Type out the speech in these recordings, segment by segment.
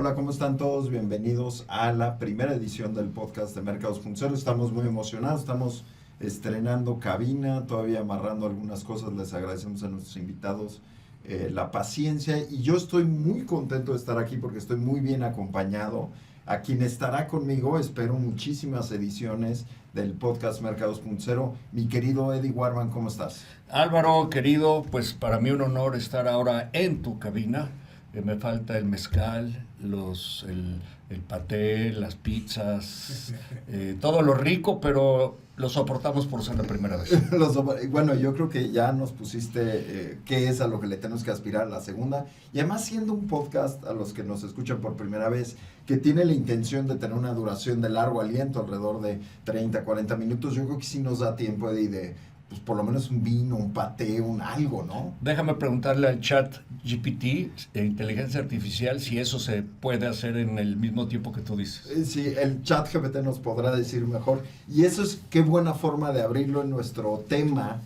Hola, ¿cómo están todos? Bienvenidos a la primera edición del podcast de Mercados.0. Estamos muy emocionados, estamos estrenando cabina, todavía amarrando algunas cosas. Les agradecemos a nuestros invitados la paciencia y yo estoy muy contento de estar aquí porque estoy muy bien acompañado. A quien estará conmigo, espero muchísimas ediciones del podcast Mercados.0. Mi querido Eddie Warman, ¿cómo estás? Álvaro, querido, pues para mí un honor estar ahora en tu cabina. Me falta el mezcal, el paté, las pizzas, todo lo rico, pero lo soportamos por ser la primera vez. Bueno, yo creo que ya nos pusiste qué es a lo que le tenemos que aspirar a la segunda. Y además siendo un podcast a los que nos escuchan por primera vez, que tiene la intención de tener una duración de largo aliento, alrededor de 30, 40 minutos, yo creo que sí nos da tiempo de pues por lo menos un vino, un paté, un algo, ¿no? Déjame preguntarle al chat GPT, inteligencia artificial, si eso se puede hacer en el mismo tiempo que tú dices. Sí, el chat GPT nos podrá decir mejor. Y eso es qué buena forma de abrirlo en nuestro tema.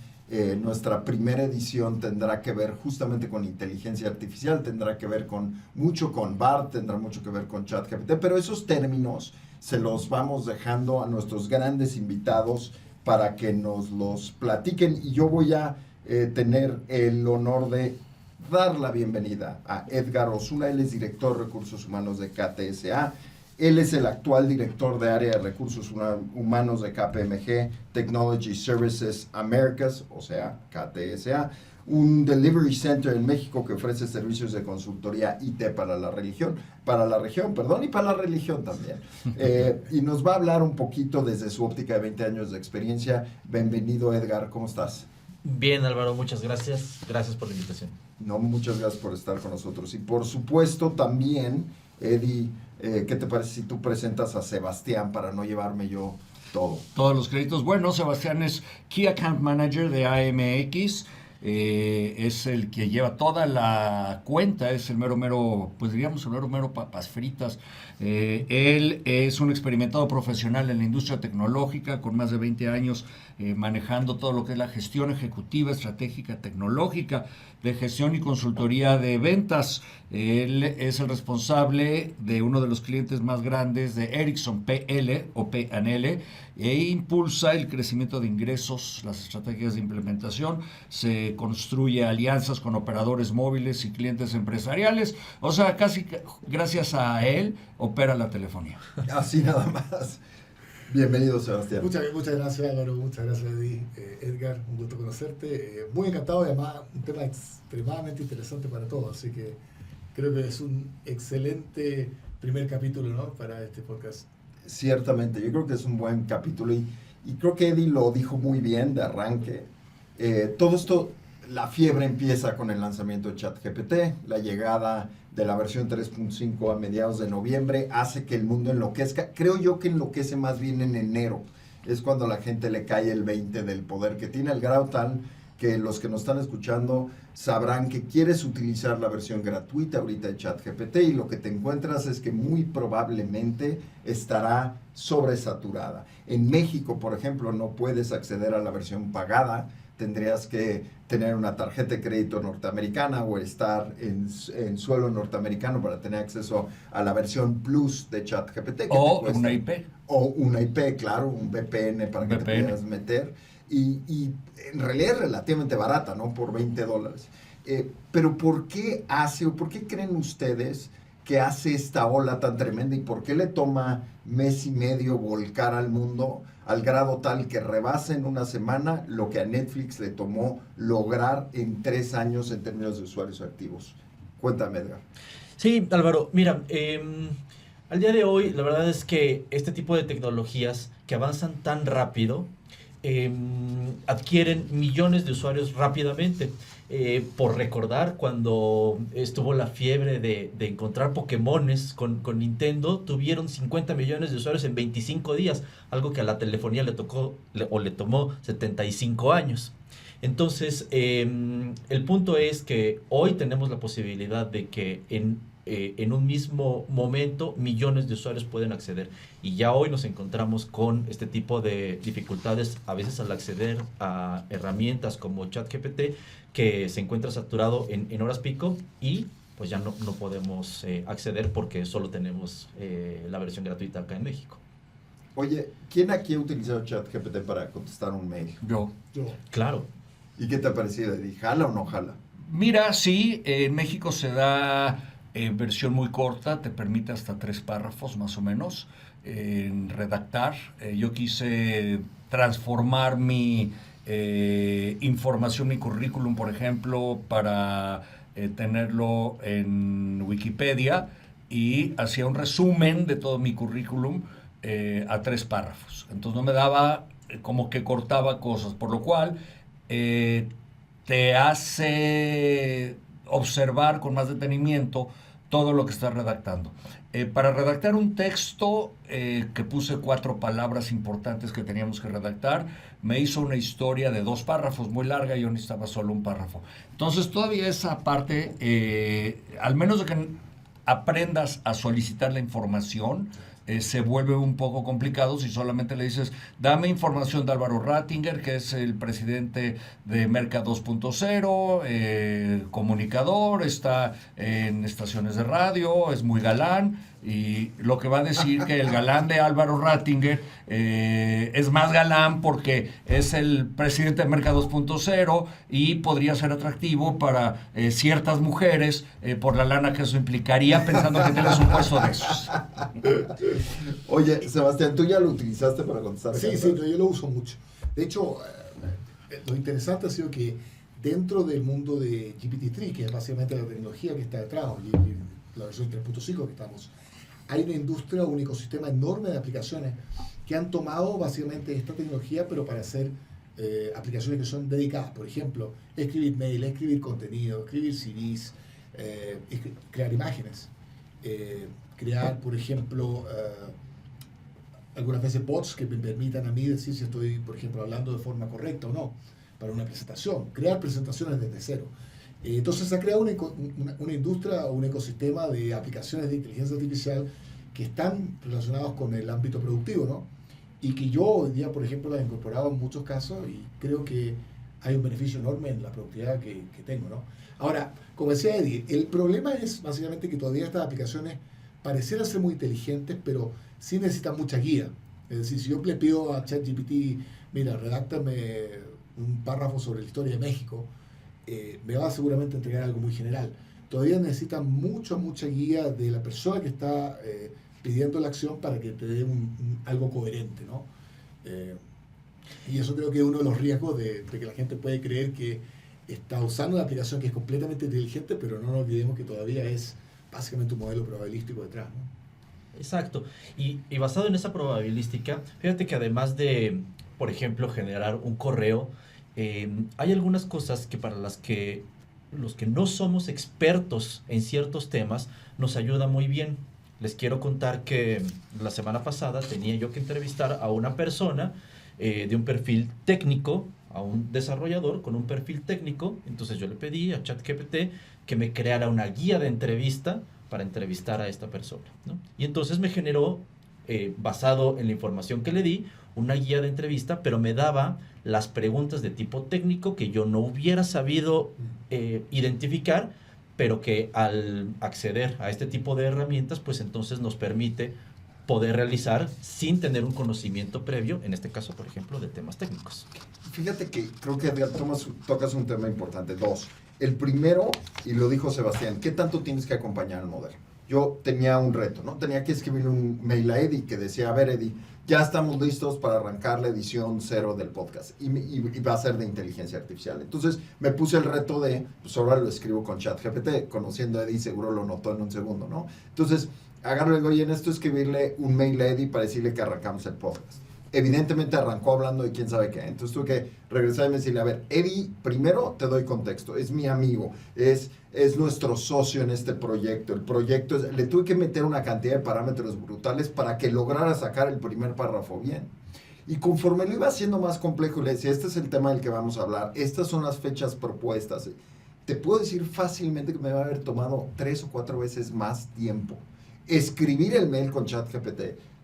Nuestra primera edición tendrá que ver justamente con inteligencia artificial, tendrá que ver mucho con BART, tendrá mucho que ver con ChatGPT, pero esos términos se los vamos dejando a nuestros grandes invitados para que nos los platiquen. Y yo voy a tener el honor de dar la bienvenida a Edgar Osuna. Él es director de Recursos Humanos de KTSA. Él es el actual director de área de recursos humanos de KPMG Technology Services Americas, o sea, KTSA, un delivery center en México que ofrece servicios de consultoría IT para la región, y para la religión también. Y nos va a hablar un poquito desde su óptica de 20 años de experiencia. Bienvenido, Edgar, ¿cómo estás? Bien, Álvaro, muchas gracias. Gracias por la invitación. No, muchas gracias por estar con nosotros. Y por supuesto también, Eddie, ¿qué te parece si tú presentas a Sebastián para no llevarme yo todo? Todos los créditos. Bueno, Sebastián es Key Account Manager de AMX. Es el que lleva toda la cuenta, es el mero, pues diríamos el mero papas fritas. Él es un experimentado profesional en la industria tecnológica con más de 20 años manejando todo lo que es la gestión ejecutiva, estratégica, tecnológica, de gestión y consultoría de ventas. Él es el responsable de uno de los clientes más grandes de Ericsson PL o P&L e impulsa el crecimiento de ingresos, las estrategias de implementación, se construye alianzas con operadores móviles y clientes empresariales, o sea, casi gracias a él opera la telefonía. Así nada más. Bienvenido, Sebastián. Muchas gracias, Álvaro. Muchas gracias, Eddie. Edgar, un gusto conocerte. Muy encantado y además un tema extremadamente interesante para todos. Así que creo que es un excelente primer capítulo, ¿no?, para este podcast. Ciertamente, yo creo que es un buen capítulo y creo que Eddie lo dijo muy bien de arranque. Todo esto, la fiebre empieza con el lanzamiento de ChatGPT, la llegada de la versión 3.5 a mediados de noviembre hace que el mundo enloquezca. Creo yo que enloquece más bien en enero. Es cuando a la gente le cae el 20 del poder que tiene, al grado tal que los que nos están escuchando sabrán que quieres utilizar la versión gratuita ahorita de ChatGPT y lo que te encuentras es que muy probablemente estará sobresaturada. En México, por ejemplo, no puedes acceder a la versión pagada. Tendrías que tener una tarjeta de crédito norteamericana o estar en suelo norteamericano para tener acceso a la versión Plus de ChatGPT. O una IP. O una IP, claro, un VPN para que te puedas meter. Y en realidad es relativamente barata, ¿no? Por $20. Pero ¿por qué creen ustedes que hace esta ola tan tremenda y por qué le toma mes y medio volcar al mundo al grado tal que rebasa en una semana lo que a Netflix le tomó lograr en 3 años en términos de usuarios activos? Cuéntame, Edgar. Sí, Álvaro, mira, al día de hoy la verdad es que este tipo de tecnologías que avanzan tan rápido adquieren millones de usuarios rápidamente. Por recordar, cuando estuvo la fiebre de encontrar Pokémones con Nintendo, tuvieron 50 millones de usuarios en 25 días, algo que a la telefonía le tomó 75 años. Entonces, el punto es que hoy tenemos la posibilidad de que en un mismo momento millones de usuarios pueden acceder. Y ya hoy nos encontramos con este tipo de dificultades, a veces al acceder a herramientas como ChatGPT, que se encuentra saturado en horas pico y pues ya no podemos acceder porque solo tenemos la versión gratuita acá en México. Oye, ¿quién aquí ha utilizado ChatGPT para contestar un mail? Yo. Claro. ¿Y qué te ha parecido, Eddie? ¿Jala o no jala? Mira, sí, en México se da versión muy corta, te permite hasta 3 párrafos más o menos en redactar. Yo quise transformar mi información, mi currículum, por ejemplo, para tenerlo en Wikipedia, y hacía un resumen de todo mi currículum a 3 párrafos. Entonces no me daba, como que cortaba cosas, por lo cual te hace observar con más detenimiento todo lo que estás redactando. Para redactar un texto, que puse 4 palabras importantes que teníamos que redactar, me hizo una historia de 2 párrafos muy larga y yo necesitaba solo un párrafo. Entonces todavía esa parte, al menos de que aprendas a solicitar la información, se vuelve un poco complicado si solamente le dices, dame información de Álvaro Rattinger, que es el presidente de Merca 2.0, comunicador, está en estaciones de radio, es muy galán, y lo que va a decir que el galán de Álvaro Rattinger es más galán porque es el presidente de Merca 2.0 y podría ser atractivo para ciertas mujeres por la lana que eso implicaría, pensando que tienes un puesto de esos. Oye, Sebastián, ¿tú ya lo utilizaste para contestar? Sí, yo lo uso mucho. De hecho, lo interesante ha sido que dentro del mundo de GPT-3, que es básicamente la tecnología que está detrás, y la versión 3.5 que estamos, hay una industria, un ecosistema enorme de aplicaciones que han tomado básicamente esta tecnología, pero para hacer aplicaciones que son dedicadas. Por ejemplo, escribir mail, escribir contenido, escribir CVs, crear imágenes, crear, por ejemplo, algunas veces bots que me permitan a mí decir si estoy, por ejemplo, hablando de forma correcta o no, para una presentación, crear presentaciones desde cero. Entonces se ha creado una industria o un ecosistema de aplicaciones de inteligencia artificial que están relacionados con el ámbito productivo, ¿no? Y que yo hoy día, por ejemplo, las he incorporado en muchos casos y creo que hay un beneficio enorme en la productividad que tengo, ¿no? Ahora, como decía Eddie, el problema es básicamente que todavía estas aplicaciones parecieran ser muy inteligentes, pero sí necesitan mucha guía. Es decir, si yo le pido a ChatGPT, mira, redáctame un párrafo sobre la historia de México, me va a seguramente entregar algo muy general. Todavía necesita mucha guía de la persona que está pidiendo la acción para que te dé algo coherente, ¿no? Y eso creo que es uno de los riesgos de que la gente puede creer que está usando una aplicación que es completamente inteligente, pero no nos olvidemos que todavía es básicamente un modelo probabilístico detrás, ¿no? Exacto. Y basado en esa probabilística, fíjate que además de, por ejemplo, generar un correo, hay algunas cosas que para las que los que no somos expertos en ciertos temas nos ayuda muy bien. Les quiero contar que la semana pasada tenía yo que entrevistar a una persona de un perfil técnico, a un desarrollador con un perfil técnico. Entonces yo le pedí a ChatGPT que me creara una guía de entrevista para entrevistar a esta persona, ¿no? Y entonces me generó, basado en la información que le di, una guía de entrevista, pero me daba las preguntas de tipo técnico que yo no hubiera sabido identificar, pero que al acceder a este tipo de herramientas, pues entonces nos permite poder realizar sin tener un conocimiento previo, en este caso, por ejemplo, de temas técnicos. Fíjate que creo que tocas un tema importante. 2. El primero, y lo dijo Sebastián, ¿qué tanto tienes que acompañar al modelo? Yo tenía un reto, ¿no? Tenía que escribir un mail a Eddie que decía, a ver, Eddie, ya estamos listos para arrancar la edición 0 del podcast y va a ser de inteligencia artificial. Entonces me puse el reto de, pues ahora lo escribo con ChatGPT, conociendo a Eddie seguro lo notó en un segundo, ¿no? Entonces agarro y digo, oye, en esto escribirle un mail a Eddie para decirle que arrancamos el podcast. Evidentemente arrancó hablando de quién sabe qué. Entonces tuve que regresar y decirle, a ver, Eddie, primero te doy contexto, es mi amigo, es nuestro socio en este proyecto. El proyecto le tuve que meter una cantidad de parámetros brutales para que lograra sacar el primer párrafo bien. Y conforme lo iba haciendo más complejo, le decía, este es el tema del que vamos a hablar, estas son las fechas propuestas. Te puedo decir fácilmente que me va a haber tomado 3 o 4 veces más tiempo escribir el mail con ChatGPT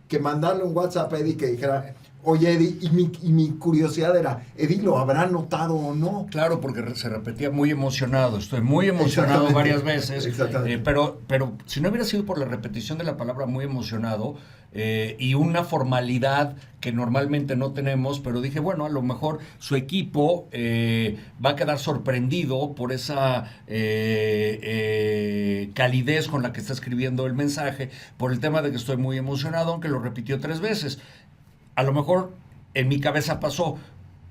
que mandarle un WhatsApp a Eddie que dijera, Oye, Eddie, y mi curiosidad era, ¿Eddie lo habrá notado o no? Claro, porque se repetía muy emocionado. Estoy muy emocionado varias veces. Pero si no hubiera sido por la repetición de la palabra muy emocionado y una formalidad que normalmente no tenemos, pero dije, bueno, a lo mejor su equipo va a quedar sorprendido por esa calidez con la que está escribiendo el mensaje, por el tema de que estoy muy emocionado, aunque lo repitió 3 veces. A lo mejor en mi cabeza pasó,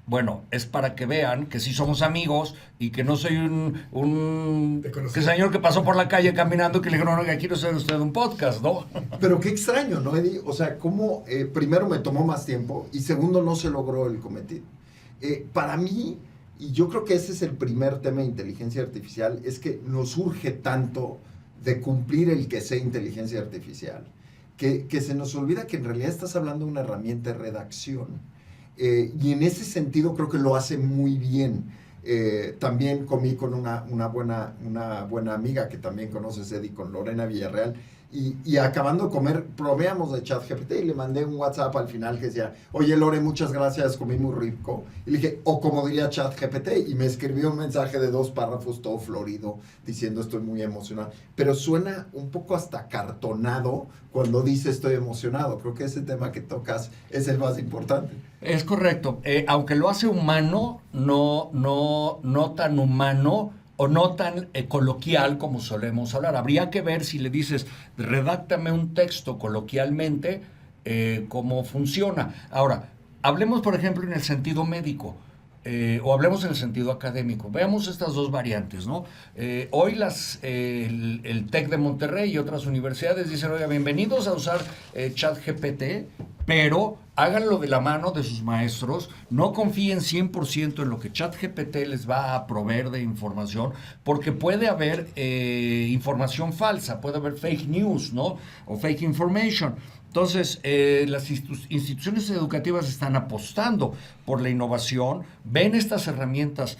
bueno, es para que vean que sí somos amigos y que no soy un señor que pasó por la calle caminando y que le dijeron, no, quiero hacer usted un podcast, ¿no? Pero qué extraño, ¿no, Eddie? O sea, cómo primero me tomó más tiempo y segundo no se logró el cometido. Para mí, y yo creo que ese es el primer tema de inteligencia artificial, es que nos urge tanto de cumplir el que sea inteligencia artificial, que se nos olvida que en realidad estás hablando de una herramienta de redacción. Y en ese sentido creo que lo hace muy bien. También comí con una buena amiga que también conoces, Eddie, con Lorena Villarreal, y acabando de comer, probamos de ChatGPT y le mandé un WhatsApp al final que decía, oye Lore, muchas gracias, comí muy rico. Y le dije, o como diría ChatGPT, y me escribió un mensaje de 2 párrafos todo florido, diciendo estoy muy emocionado. Pero suena un poco hasta cartonado cuando dice estoy emocionado. Creo que ese tema que tocas es el más importante. Es correcto. Aunque lo hace humano, no tan humano, o no tan coloquial como solemos hablar. Habría que ver si le dices, redáctame un texto coloquialmente, cómo funciona. Ahora, hablemos, por ejemplo, en el sentido médico, o hablemos en el sentido académico. Veamos estas 2 variantes, ¿no? Hoy el TEC de Monterrey y otras universidades dicen, oiga, bienvenidos a usar ChatGPT, pero háganlo de la mano de sus maestros, no confíen 100% en lo que ChatGPT les va a proveer de información, porque puede haber información falsa, puede haber fake news, ¿no? O fake information. Entonces, las instituciones educativas están apostando por la innovación, ven estas herramientas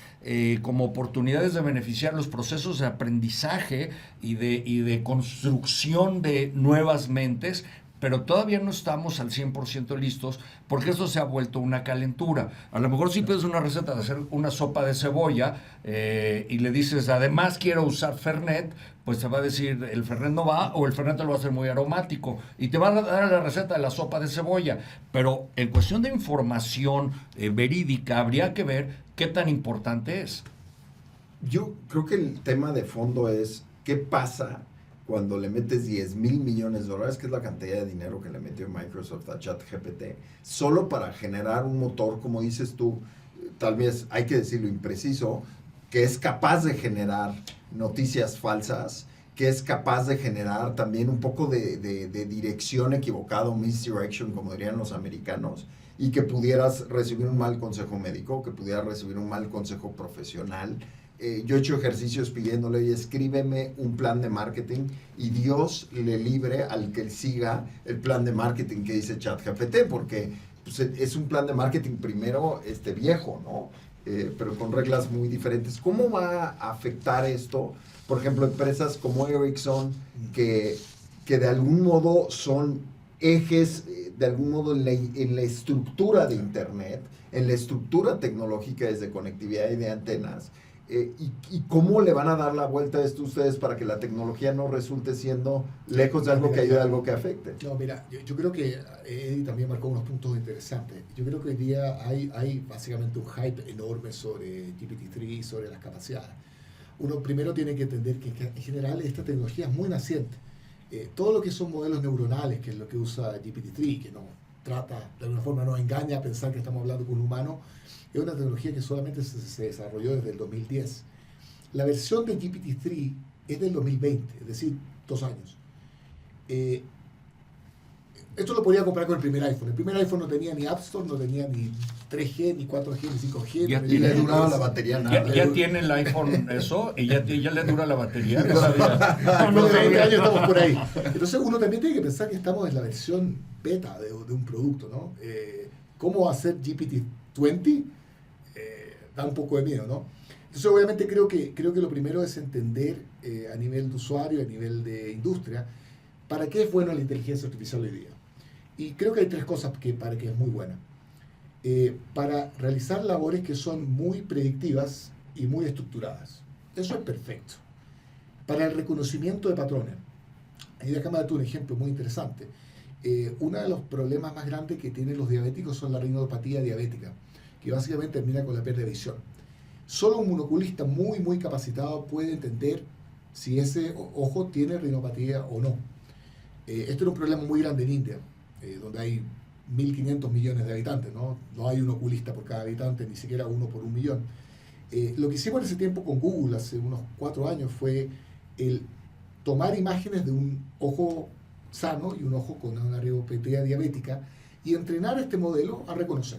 como oportunidades de beneficiar los procesos de aprendizaje y de construcción de nuevas mentes, pero todavía no estamos al 100% listos porque esto se ha vuelto una calentura. A lo mejor si pides una receta de hacer una sopa de cebolla y le dices, además quiero usar Fernet, pues te va a decir, el Fernet no va, o el Fernet te lo va a hacer muy aromático, y te va a dar la receta de la sopa de cebolla. Pero en cuestión de información verídica, habría que ver qué tan importante es. Yo creo que el tema de fondo es, ¿qué pasa cuando le metes $10,000 millones, que es la cantidad de dinero que le metió Microsoft a ChatGPT, solo para generar un motor, como dices tú, tal vez hay que decirlo impreciso, que es capaz de generar noticias falsas, que es capaz de generar también un poco de dirección equivocada, misdirection, como dirían los americanos, y que pudieras recibir un mal consejo médico, que pudieras recibir un mal consejo profesional. Yo he hecho ejercicios pidiéndole, y escríbeme un plan de marketing, y Dios le libre al que siga el plan de marketing que dice ChatGPT, porque pues, es un plan de marketing primero viejo, ¿no? Pero con reglas muy diferentes. ¿Cómo va a afectar esto, por ejemplo, empresas como Ericsson, que de algún modo son ejes, de algún modo en la estructura de Internet, en la estructura tecnológica desde conectividad y de antenas? ¿Y cómo le van a dar la vuelta a esto ustedes para que la tecnología no resulte siendo lejos de algo que ayude a algo que afecte? No, mira, yo creo que Eddie también marcó unos puntos interesantes. Yo creo que hoy día hay básicamente un hype enorme sobre GPT-3, sobre las capacidades. Uno primero tiene que entender que en general esta tecnología es muy naciente. Todo lo que son modelos neuronales, que es lo que usa GPT-3, que no trata, de alguna forma nos engaña a pensar que estamos hablando con un humano, es una tecnología que solamente se desarrolló desde el 2010. La versión de GPT-3 es del 2020, es decir, 2 años. Esto lo podía comprar con el primer iPhone. El primer iPhone no tenía ni App Store, no tenía ni 3G, ni 4G, ni 5G. Ya le duraba la batería nada. Ya tiene el iPhone eso, y ya le dura la batería. No sabía. No, 20 años estamos por ahí. Entonces uno también tiene que pensar que estamos en la versión beta de un producto, ¿no? ¿Cómo va a ser GPT-20? Da un poco de miedo, ¿no? Entonces obviamente creo que lo primero es entender a nivel de usuario, a nivel de industria, para qué es buena la inteligencia artificial hoy día. Y creo que hay 3 cosas para que es muy buena. para realizar labores que son muy predictivas y muy estructuradas. Eso es perfecto. Para el reconocimiento de patrones, ahí déjame darte un ejemplo muy interesante. Uno de los problemas más grandes que tienen los diabéticos son la retinopatía diabética, que básicamente termina con la pérdida de visión. Solo un monoculista muy capacitado puede entender si ese ojo tiene retinopatía o no. Esto era un problema muy grande en India, donde hay 1.500 millones de habitantes, ¿no? No hay un oculista por cada habitante, ni siquiera uno por 1.000.000. Lo que hicimos en ese tiempo con Google, hace unos 4 años, fue el tomar imágenes de un ojo sano y un ojo con una retinopatía diabética y entrenar este modelo a reconocer.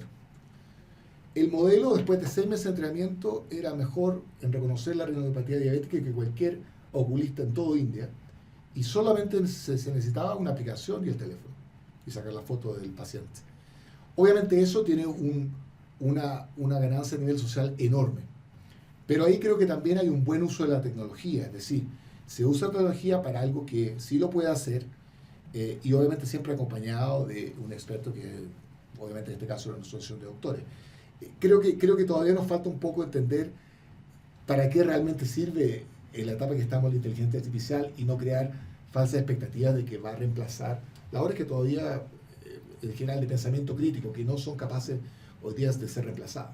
El modelo, después de 6 meses de entrenamiento, era mejor en reconocer la retinopatía diabética que cualquier oculista en todo India, y solamente se necesitaba una aplicación y el teléfono, y sacar la foto del paciente. Obviamente eso tiene una ganancia a nivel social enorme, pero ahí creo que también hay un buen uso de la tecnología, es decir, se usa la tecnología para algo que sí lo puede hacer, y obviamente siempre acompañado de un experto que obviamente en este caso es una asociación de doctores. Creo que todavía nos falta un poco entender para qué realmente sirve en la etapa que estamos la inteligencia artificial y no crear falsas expectativas de que va a reemplazar labores que todavía en general de pensamiento crítico, que no son capaces hoy día de ser reemplazadas.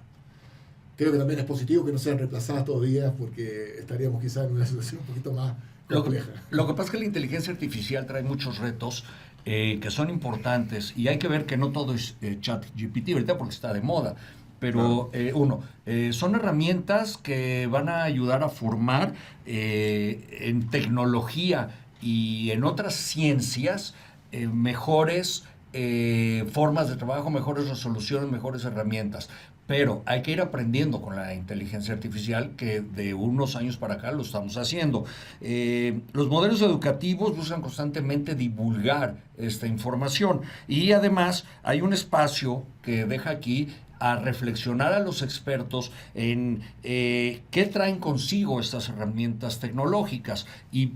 Creo que también es positivo que no sean reemplazadas todavía porque estaríamos quizás en una situación un poquito más compleja. Lo que pasa es que la inteligencia artificial trae muchos retos que son importantes y hay que ver que no todo es ChatGPT ahorita porque está de moda. Pero, son herramientas que van a ayudar a formar en tecnología y en otras ciencias mejores formas de trabajo, mejores resoluciones, mejores herramientas. Pero hay que ir aprendiendo con la inteligencia artificial, que de unos años para acá lo estamos haciendo. Los modelos educativos buscan constantemente divulgar esta información y además hay un espacio que deja aquí a reflexionar a los expertos en qué traen consigo estas herramientas tecnológicas y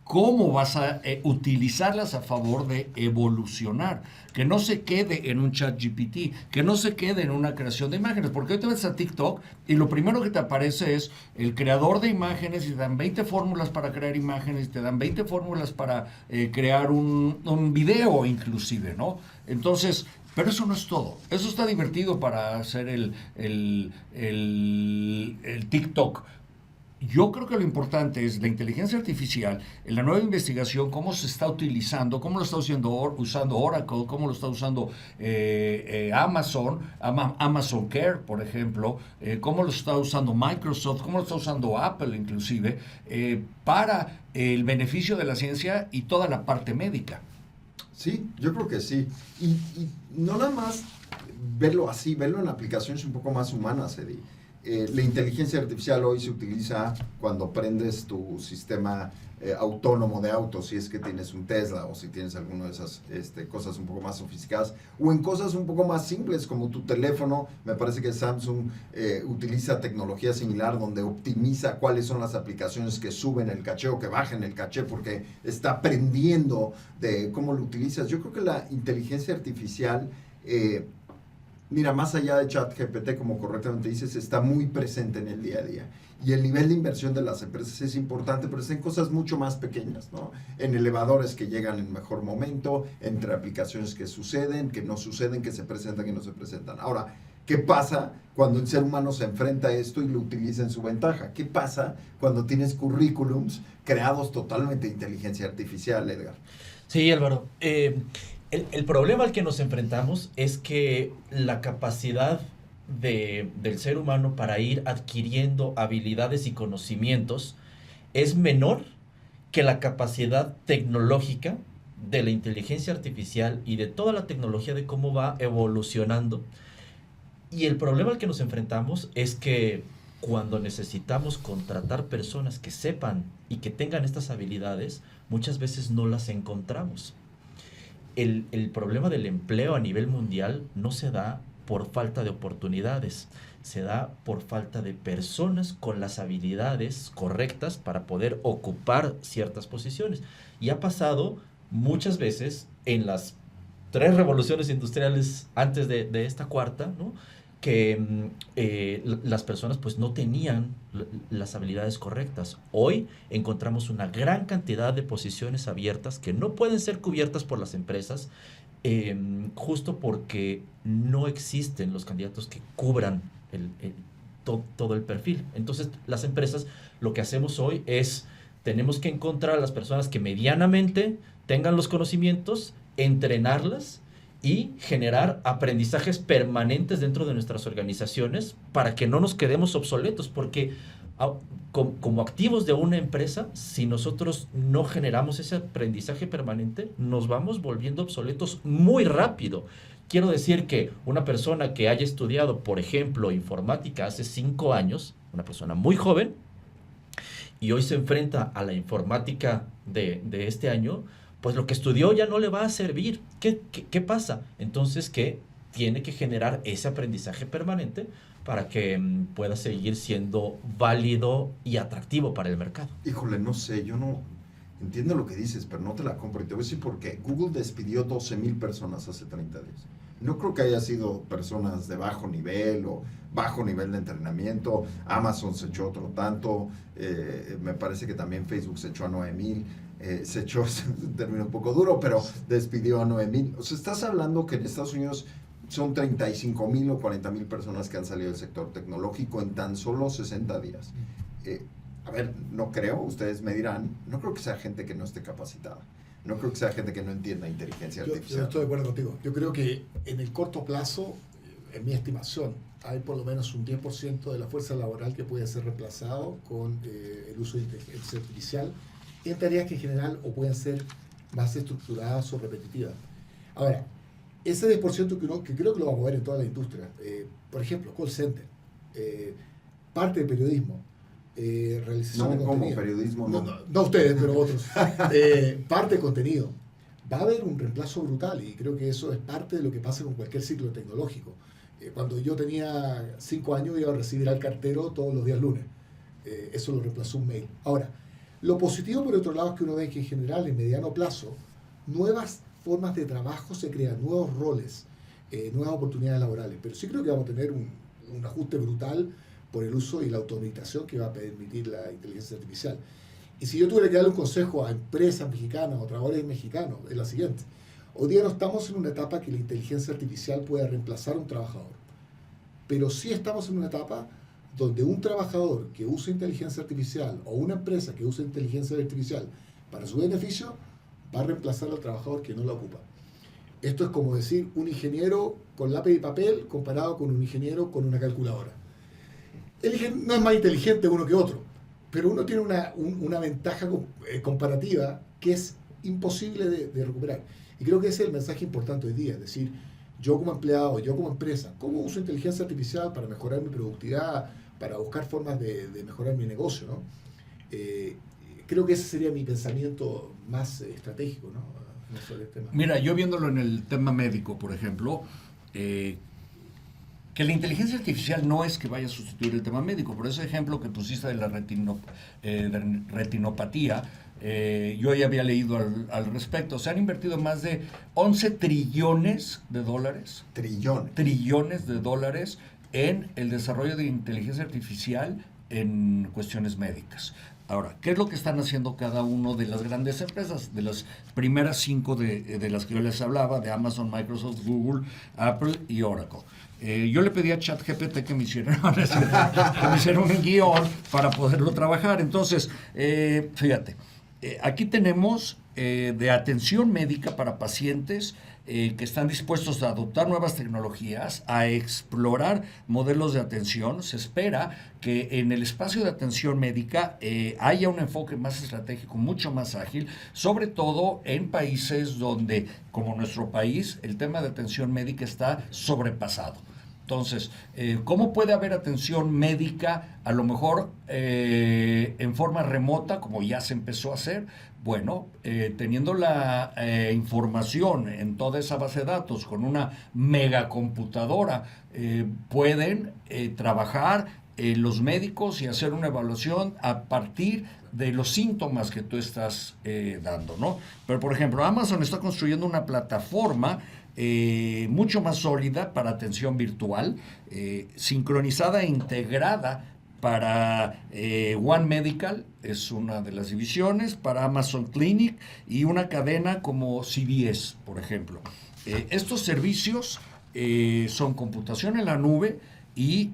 cómo vas a utilizarlas a favor de evolucionar, que no se quede en un ChatGPT, que no se quede en una creación de imágenes, porque hoy te ves a TikTok y lo primero que te aparece es el creador de imágenes y te dan 20 fórmulas para crear imágenes, te dan 20 fórmulas para crear un video inclusive, ¿no? Entonces, pero eso no es todo. Eso está divertido para hacer el TikTok. Yo creo que lo importante es la inteligencia artificial, en la nueva investigación, cómo se está utilizando, cómo lo está usando Oracle, cómo lo está usando Amazon Care, por ejemplo, cómo lo está usando Microsoft, cómo lo está usando Apple inclusive, para el beneficio de la ciencia y toda la parte médica. Sí, yo creo que sí. Y no nada más verlo así, verlo en aplicaciones un poco más humanas, Eddie. La inteligencia artificial hoy se utiliza cuando prendes tu sistema autónomo de autos, si es que tienes un Tesla o si tienes alguna de esas cosas un poco más sofisticadas, o en cosas un poco más simples como tu teléfono. Me parece que Samsung utiliza tecnología similar donde optimiza cuáles son las aplicaciones que suben el caché o que bajen el caché porque está aprendiendo de cómo lo utilizas. Yo creo que la inteligencia artificial mira, más allá de ChatGPT, como correctamente dices, está muy presente en el día a día. Y el nivel de inversión de las empresas es importante, pero es en cosas mucho más pequeñas, ¿no? En elevadores que llegan en mejor momento, entre aplicaciones que suceden, que no suceden, que se presentan y no se presentan. Ahora, ¿qué pasa cuando el ser humano se enfrenta a esto y lo utiliza en su ventaja? ¿Qué pasa cuando tienes currículums creados totalmente de inteligencia artificial, Edgar? Sí, Álvaro. El problema al que nos enfrentamos es que la capacidad del ser humano para ir adquiriendo habilidades y conocimientos es menor que la capacidad tecnológica de la inteligencia artificial y de toda la tecnología de cómo va evolucionando. Y el problema al que nos enfrentamos es que cuando necesitamos contratar personas que sepan y que tengan estas habilidades, muchas veces no las encontramos. El problema del empleo a nivel mundial no se da por falta de oportunidades, se da por falta de personas con las habilidades correctas para poder ocupar ciertas posiciones. Y ha pasado muchas veces en las 3 revoluciones industriales antes de esta cuarta, ¿no? Que las personas pues no tenían las habilidades correctas. Hoy encontramos una gran cantidad de posiciones abiertas que no pueden ser cubiertas por las empresas, justo porque no existen los candidatos que cubran todo el perfil. Entonces, las empresas, lo que hacemos hoy es, tenemos que encontrar a las personas que medianamente tengan los conocimientos, entrenarlas y generar aprendizajes permanentes dentro de nuestras organizaciones para que no nos quedemos obsoletos, porque como activos de una empresa, si nosotros no generamos ese aprendizaje permanente, nos vamos volviendo obsoletos muy rápido. Quiero decir que una persona que haya estudiado, por ejemplo, informática hace 5 años, una persona muy joven, y hoy se enfrenta a la informática de este año, pues lo que estudió ya no le va a servir. ¿Qué pasa? Entonces, que tiene que generar ese aprendizaje permanente para que pueda seguir siendo válido y atractivo para el mercado. Híjole, no sé, yo no entiendo lo que dices, pero no te la compro. Y te voy a decir por qué. Google despidió 12,000 personas hace 30 días. No creo que haya sido personas de bajo nivel o bajo nivel de entrenamiento. Amazon se echó otro tanto. Me parece que también Facebook se echó a 9,000. Se echó, es un término un poco duro, pero despidió a 9,000. O sea, estás hablando que en Estados Unidos son 35,000 o 40,000 personas que han salido del sector tecnológico en tan solo 60 días. A ver, no creo, ustedes me dirán, no creo que sea gente que no esté capacitada. No creo que sea gente que no entienda inteligencia artificial. Yo estoy de acuerdo contigo. Yo creo que en el corto plazo, en mi estimación, hay por lo menos un 10% de la fuerza laboral que puede ser reemplazado con el uso de inteligencia artificial en tareas que en general o pueden ser más estructuradas o repetitivas. Ahora, ese 10% que creo que lo vamos a ver en toda la industria, por ejemplo, call center, parte de periodismo, realización de contenido. Como periodismo, no ustedes, pero otros. Parte de contenido. Va a haber un reemplazo brutal y creo que eso es parte de lo que pasa con cualquier ciclo tecnológico. Cuando yo tenía 5 años iba a recibir al cartero todos los días lunes. Eso lo reemplazó un mail. Ahora, lo positivo por otro lado es que uno ve que en general en mediano plazo nuevas formas de trabajo se crean, nuevos roles, nuevas oportunidades laborales. Pero sí creo que vamos a tener un ajuste brutal por el uso y la automatización que va a permitir la inteligencia artificial. Y si yo tuviera que darle un consejo a empresas mexicanas o trabajadores mexicanos, es la siguiente. Hoy día no estamos en una etapa que la inteligencia artificial pueda reemplazar a un trabajador. Pero sí estamos en una etapa donde un trabajador que use inteligencia artificial o una empresa que use inteligencia artificial para su beneficio va a reemplazar al trabajador que no la ocupa. Esto es como decir un ingeniero con lápiz y papel comparado con un ingeniero con una calculadora. No es más inteligente uno que otro, pero uno tiene una ventaja comparativa que es imposible de recuperar. Y creo que ese es el mensaje importante hoy día, es decir, yo como empleado, yo como empresa, ¿cómo uso inteligencia artificial para mejorar mi productividad, para buscar formas de mejorar mi negocio, ¿no? Creo que ese sería mi pensamiento más estratégico, ¿no? Sobre el tema. Mira, yo viéndolo en el tema médico, por ejemplo, que la inteligencia artificial no es que vaya a sustituir el tema médico. Por ese ejemplo que pusiste de la retinopatía, yo ya había leído al respecto. Se han invertido más de 11 trillones de dólares. Trillones de dólares en el desarrollo de inteligencia artificial en cuestiones médicas. Ahora, ¿qué es lo que están haciendo cada uno de las grandes empresas? De las primeras 5 de las que yo les hablaba, de Amazon, Microsoft, Google, Apple y Oracle. Yo le pedí a ChatGPT que me hiciera un guión para poderlo trabajar. Entonces, fíjate, aquí tenemos de atención médica para pacientes que están dispuestos a adoptar nuevas tecnologías, a explorar modelos de atención. Se espera que en el espacio de atención médica haya un enfoque más estratégico, mucho más ágil, sobre todo en países donde, como nuestro país, el tema de atención médica está sobrepasado. Entonces, ¿cómo puede haber atención médica a lo mejor en forma remota, como ya se empezó a hacer? Bueno, teniendo la información en toda esa base de datos con una megacomputadora, pueden trabajar los médicos y hacer una evaluación a partir de los síntomas que tú estás dando, ¿no? Pero, por ejemplo, Amazon está construyendo una plataforma mucho más sólida para atención virtual, sincronizada e integrada para One Medical, es una de las divisiones, para Amazon Clinic y una cadena como CVS, por ejemplo. Estos servicios son computación en la nube y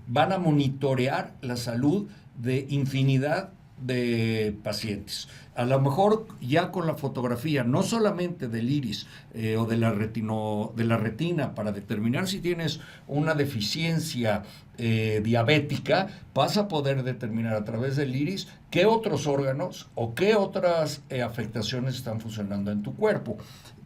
van a monitorear la salud de infinidad de pacientes. A lo mejor ya con la fotografía, no solamente del iris o de la retina, para determinar si tienes una deficiencia diabética, vas a poder determinar a través del iris qué otros órganos o qué otras afectaciones están funcionando en tu cuerpo.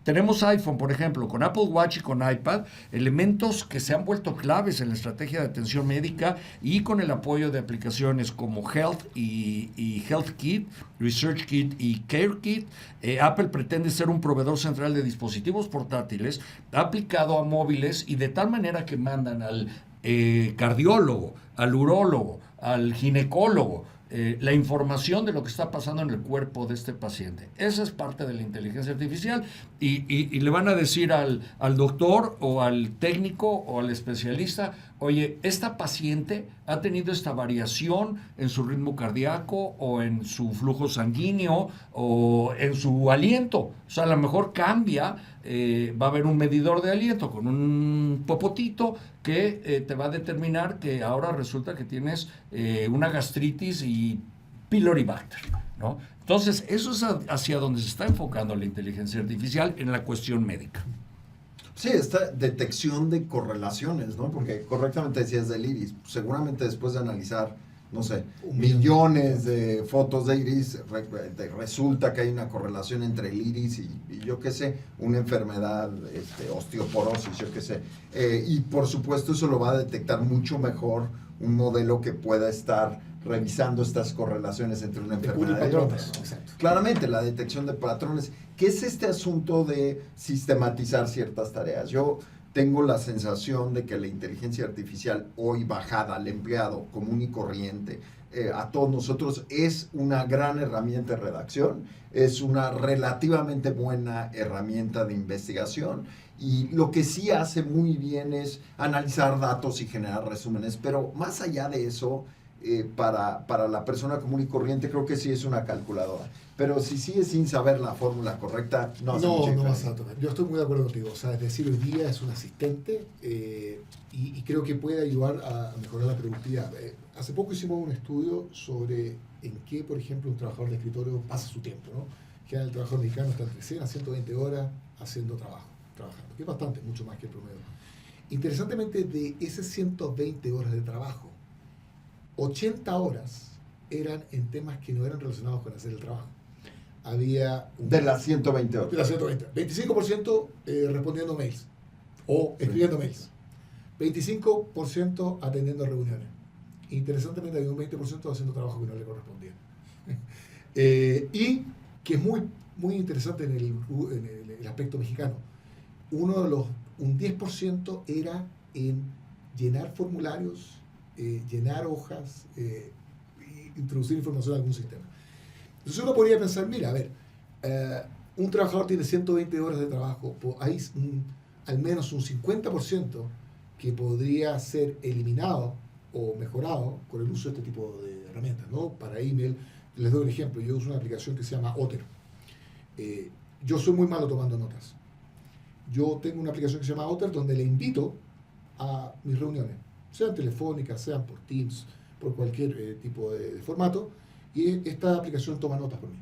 Tenemos iPhone, por ejemplo, con Apple Watch y con iPad, elementos que se han vuelto claves en la estrategia de atención médica, y con el apoyo de aplicaciones como Health y Health Kit, Research Kit y Care Kit. Apple pretende ser un proveedor central de dispositivos portátiles aplicado a móviles, y de tal manera que mandan al cardiólogo, al urólogo, al ginecólogo, la información de lo que está pasando en el cuerpo de este paciente. Esa es parte de la inteligencia artificial, y le van a decir al doctor o al técnico o al especialista: oye, esta paciente ha tenido esta variación en su ritmo cardíaco o en su flujo sanguíneo o en su aliento. O sea, a lo mejor cambia, va a haber un medidor de aliento con un popotito que te va a determinar que ahora resulta que tienes una gastritis y pyloribacter, ¿no? Entonces, eso es hacia donde se está enfocando la inteligencia artificial en la cuestión médica. Sí, esta detección de correlaciones, ¿no? Porque correctamente decías del iris. Seguramente después de analizar, no sé, millones de fotos de iris, resulta que hay una correlación entre el iris y yo qué sé, una enfermedad, osteoporosis, yo qué sé. Y por supuesto eso lo va a detectar mucho mejor un modelo que pueda estar revisando estas correlaciones entre una enfermedad y otra, ¿no? Exacto. Claramente, la detección de patrones. ¿Qué es este asunto de sistematizar ciertas tareas? Yo tengo la sensación de que la inteligencia artificial hoy bajada al empleado común y corriente, a todos nosotros, es una gran herramienta de redacción, es una relativamente buena herramienta de investigación, y lo que sí hace muy bien es analizar datos y generar resúmenes, pero más allá de eso, para la persona común y corriente creo que sí es una calculadora. Pero si sigue sin saber la fórmula correcta, no hace mucha No vas diferencia. a tocar. Yo estoy muy de acuerdo contigo. O sea, es decir, hoy día es un asistente y creo que puede ayudar a mejorar la productividad. Hace poco hicimos un estudio sobre en qué, por ejemplo, un trabajador de escritorio pasa su tiempo, ¿no? Que el trabajador mexicano está entre 100 a 120 horas haciendo trabajando, que es bastante, mucho más que el promedio. Interesantemente, de esas 120 horas de trabajo, 80 horas eran en temas que no eran relacionados con hacer el trabajo. Había De las 120 horas. de las 120. 25% respondiendo mails o escribiendo mails. 25% atendiendo reuniones. Interesantemente, había un 20% haciendo trabajo que no le correspondía. Y que es muy, muy interesante en el aspecto mexicano. Un 10% era en llenar formularios, llenar hojas, introducir información en algún sistema. Entonces uno podría pensar, mira, a ver, un trabajador tiene 120 horas de trabajo, hay al menos un 50% que podría ser eliminado o mejorado con el uso de este tipo de herramientas, ¿no? Para email, les doy un ejemplo, yo uso una aplicación que se llama Otter. Yo soy muy malo tomando notas. Yo tengo una aplicación que se llama Otter donde le invito a mis reuniones, sean telefónicas, sean por Teams, por cualquier tipo de formato, y esta aplicación toma notas por mí.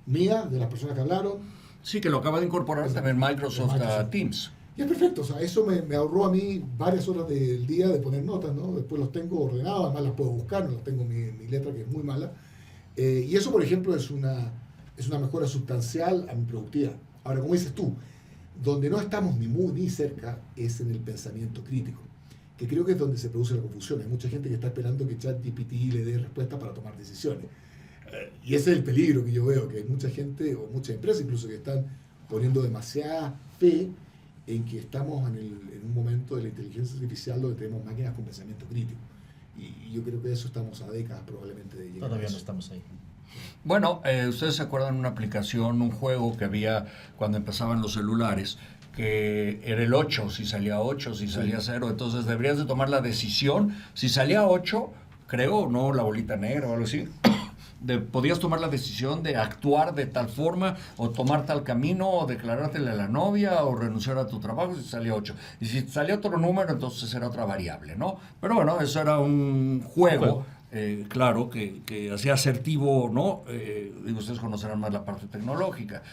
Mía, de las personas que hablaron. Sí, que lo acaba de incorporar también Microsoft a Teams. Y es perfecto, o sea, eso me ahorró a mí varias horas del día de poner notas, ¿no? Después los tengo ordenados, además las puedo buscar, no las tengo en mi letra, que es muy mala. Y eso, por ejemplo, es una mejora sustancial a mi productividad. Ahora, como dices tú, donde no estamos ni cerca es en el pensamiento crítico, que creo que es donde se produce la confusión. Hay mucha gente que está esperando que ChatGPT le dé respuestas para tomar decisiones. Y ese es el peligro que yo veo, que hay mucha gente, o muchas empresas incluso, que están poniendo demasiada fe en que estamos en un momento de la inteligencia artificial donde tenemos máquinas con pensamiento crítico. yo creo que eso estamos a décadas probablemente de llegar. Todavía a no eso. estamos ahí. Bueno, ustedes se acuerdan una aplicación, un juego que había cuando empezaban los celulares, que era el 8, si salía 8, si salía 0, entonces deberías de tomar la decisión, si salía 8, creo, no la bolita negra o algo así, podías tomar la decisión de actuar de tal forma o tomar tal camino o declarártele a la novia o renunciar a tu trabajo si salía 8. Y si salía otro número, entonces era otra variable, ¿no? Pero bueno, eso era un juego. Claro, que hacía asertivo, ¿no? Digo, ustedes conocerán más la parte tecnológica.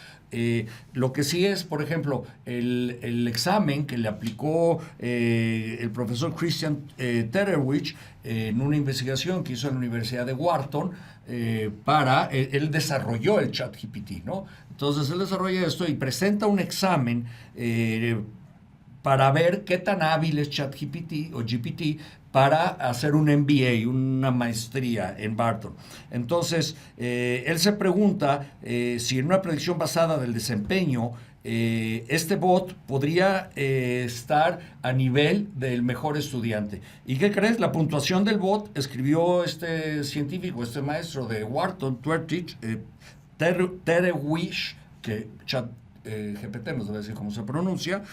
Lo que sí es, por ejemplo, el examen que le aplicó el profesor Christian Terwich en una investigación que hizo en la Universidad de Wharton, él desarrolló el ChatGPT, ¿no? Entonces él desarrolla esto y presenta un examen para ver qué tan hábil es ChatGPT o GPT para hacer un MBA, una maestría en Wharton. Entonces, él se pregunta si en una predicción basada del desempeño, este bot podría estar a nivel del mejor estudiante. ¿Y qué crees? La puntuación del bot escribió este científico, este maestro de Wharton, Terwich, que GPT, nos debe decir cómo se pronuncia,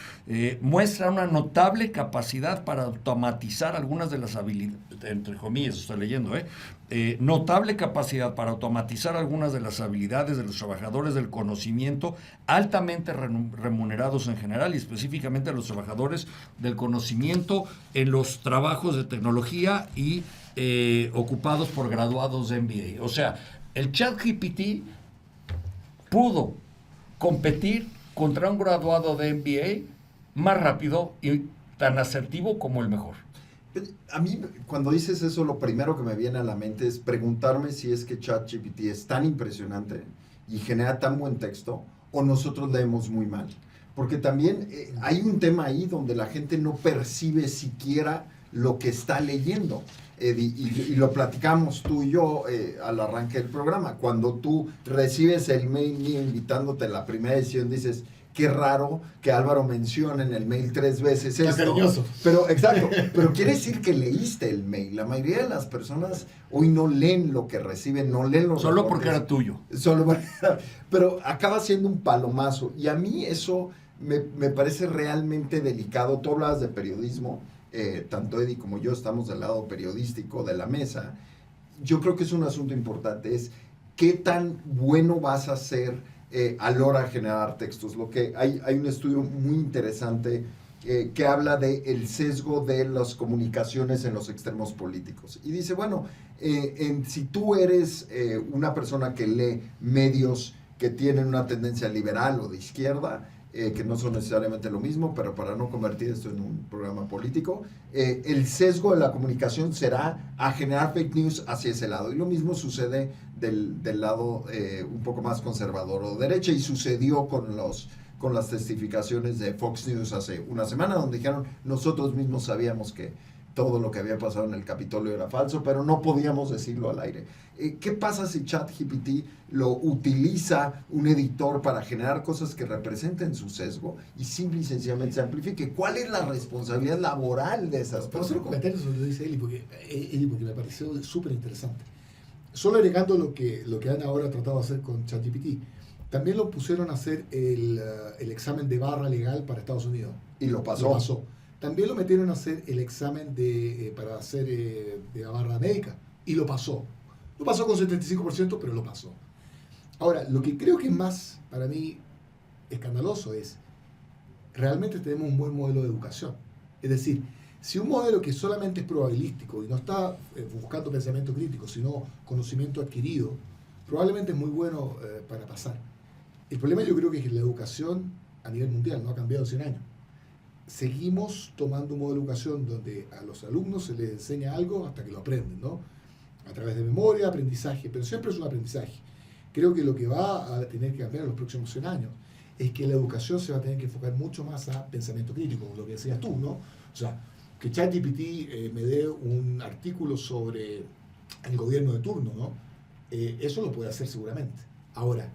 muestra una notable capacidad para automatizar algunas de las habilidades, entre comillas, estoy leyendo, notable capacidad para automatizar algunas de las habilidades de los trabajadores del conocimiento altamente remunerados en general y específicamente los trabajadores del conocimiento en los trabajos de tecnología y ocupados por graduados de MBA. O sea, el ChatGPT pudo competir contra un graduado de MBA más rápido y tan asertivo como el mejor. A mí, cuando dices eso, lo primero que me viene a la mente es preguntarme si es que ChatGPT es tan impresionante y genera tan buen texto o nosotros leemos muy mal. Porque también hay un tema ahí donde la gente no percibe siquiera lo que está leyendo. Y lo platicamos tú y yo al arranque del programa. Cuando tú recibes el mail mío invitándote a la primera edición, dices, qué raro que Álvaro mencione en el mail 3 veces esto. Cariñoso. Pero, exacto, pero quiere decir que leíste el mail. La mayoría de las personas hoy no leen lo que reciben, no leen los Solo reportes. porque era tuyo. Pero acaba siendo un palomazo. Y a mí eso me parece realmente delicado. Tú hablabas de periodismo. Tanto Eddie como yo estamos del lado periodístico de la mesa. Yo creo que es un asunto importante, es qué tan bueno vas a ser a la hora de generar textos. Hay un estudio muy interesante que habla del sesgo de las comunicaciones en los extremos políticos. Y dice, bueno, si tú eres una persona que lee medios que tienen una tendencia liberal o de izquierda, que no son necesariamente lo mismo, pero para no convertir esto en un programa político, el sesgo de la comunicación será a generar fake news hacia ese lado. Y lo mismo sucede del lado un poco más conservador o derecha, y sucedió con las testificaciones de Fox News hace una semana, donde dijeron, nosotros mismos sabíamos que todo lo que había pasado en el Capitolio era falso, pero no podíamos decirlo al aire. ¿Qué pasa si ChatGPT lo utiliza un editor para generar cosas que representen su sesgo y simple y sencillamente se amplifique? ¿Cuál es la responsabilidad laboral de esas Pero personas? hacer un comentario sobre lo que dice Eli, porque me pareció súper interesante. Solo agregando lo que han ahora tratado de hacer con ChatGPT, también lo pusieron a hacer el examen de barra legal para Estados Unidos. Y lo pasó. También lo metieron a hacer el examen para hacer de la barra médica. Y lo pasó. Lo pasó con 75%, pero lo pasó. Ahora, lo que creo que es más, para mí, escandaloso es, realmente tenemos un buen modelo de educación. Es decir, si un modelo que solamente es probabilístico y no está buscando pensamiento crítico, sino conocimiento adquirido, probablemente es muy bueno para pasar. El problema yo creo que es que la educación a nivel mundial no ha cambiado en 100 años. Seguimos tomando un modelo de educación donde a los alumnos se les enseña algo hasta que lo aprenden, ¿no? A través de memoria, aprendizaje, pero siempre es un aprendizaje. Creo que lo que va a tener que cambiar en los próximos 100 años es que la educación se va a tener que enfocar mucho más a pensamiento crítico, como lo que decías tú, ¿no? O sea, que ChatGPT me dé un artículo sobre el gobierno de turno, ¿no? Eso lo puede hacer seguramente. Ahora,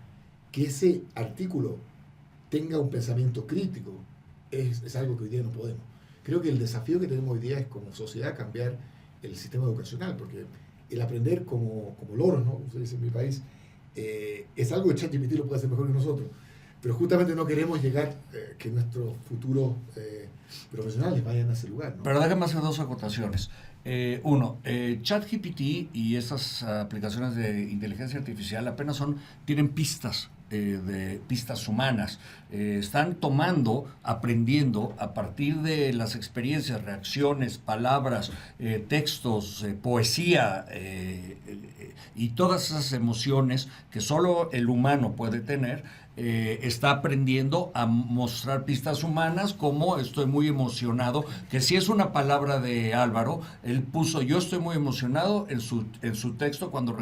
que ese artículo tenga un pensamiento crítico es algo que hoy día no podemos. Creo que el desafío que tenemos hoy día es como sociedad cambiar el sistema educacional, porque el aprender como loros, ¿no? Como se dice en mi país, es algo que ChatGPT lo puede hacer mejor que nosotros. Pero justamente no queremos llegar que nuestros futuros profesionales vayan a ese lugar, ¿no? Pero déjame hacer dos acotaciones. Uno, ChatGPT y esas aplicaciones de inteligencia artificial apenas tienen pistas, de pistas humanas. Están aprendiendo a partir de las experiencias, reacciones, palabras, textos, poesía y todas esas emociones que solo el humano puede tener. Está aprendiendo a mostrar pistas humanas, como estoy muy emocionado, que si es una palabra de Álvaro, él puso yo estoy muy emocionado en su texto cuando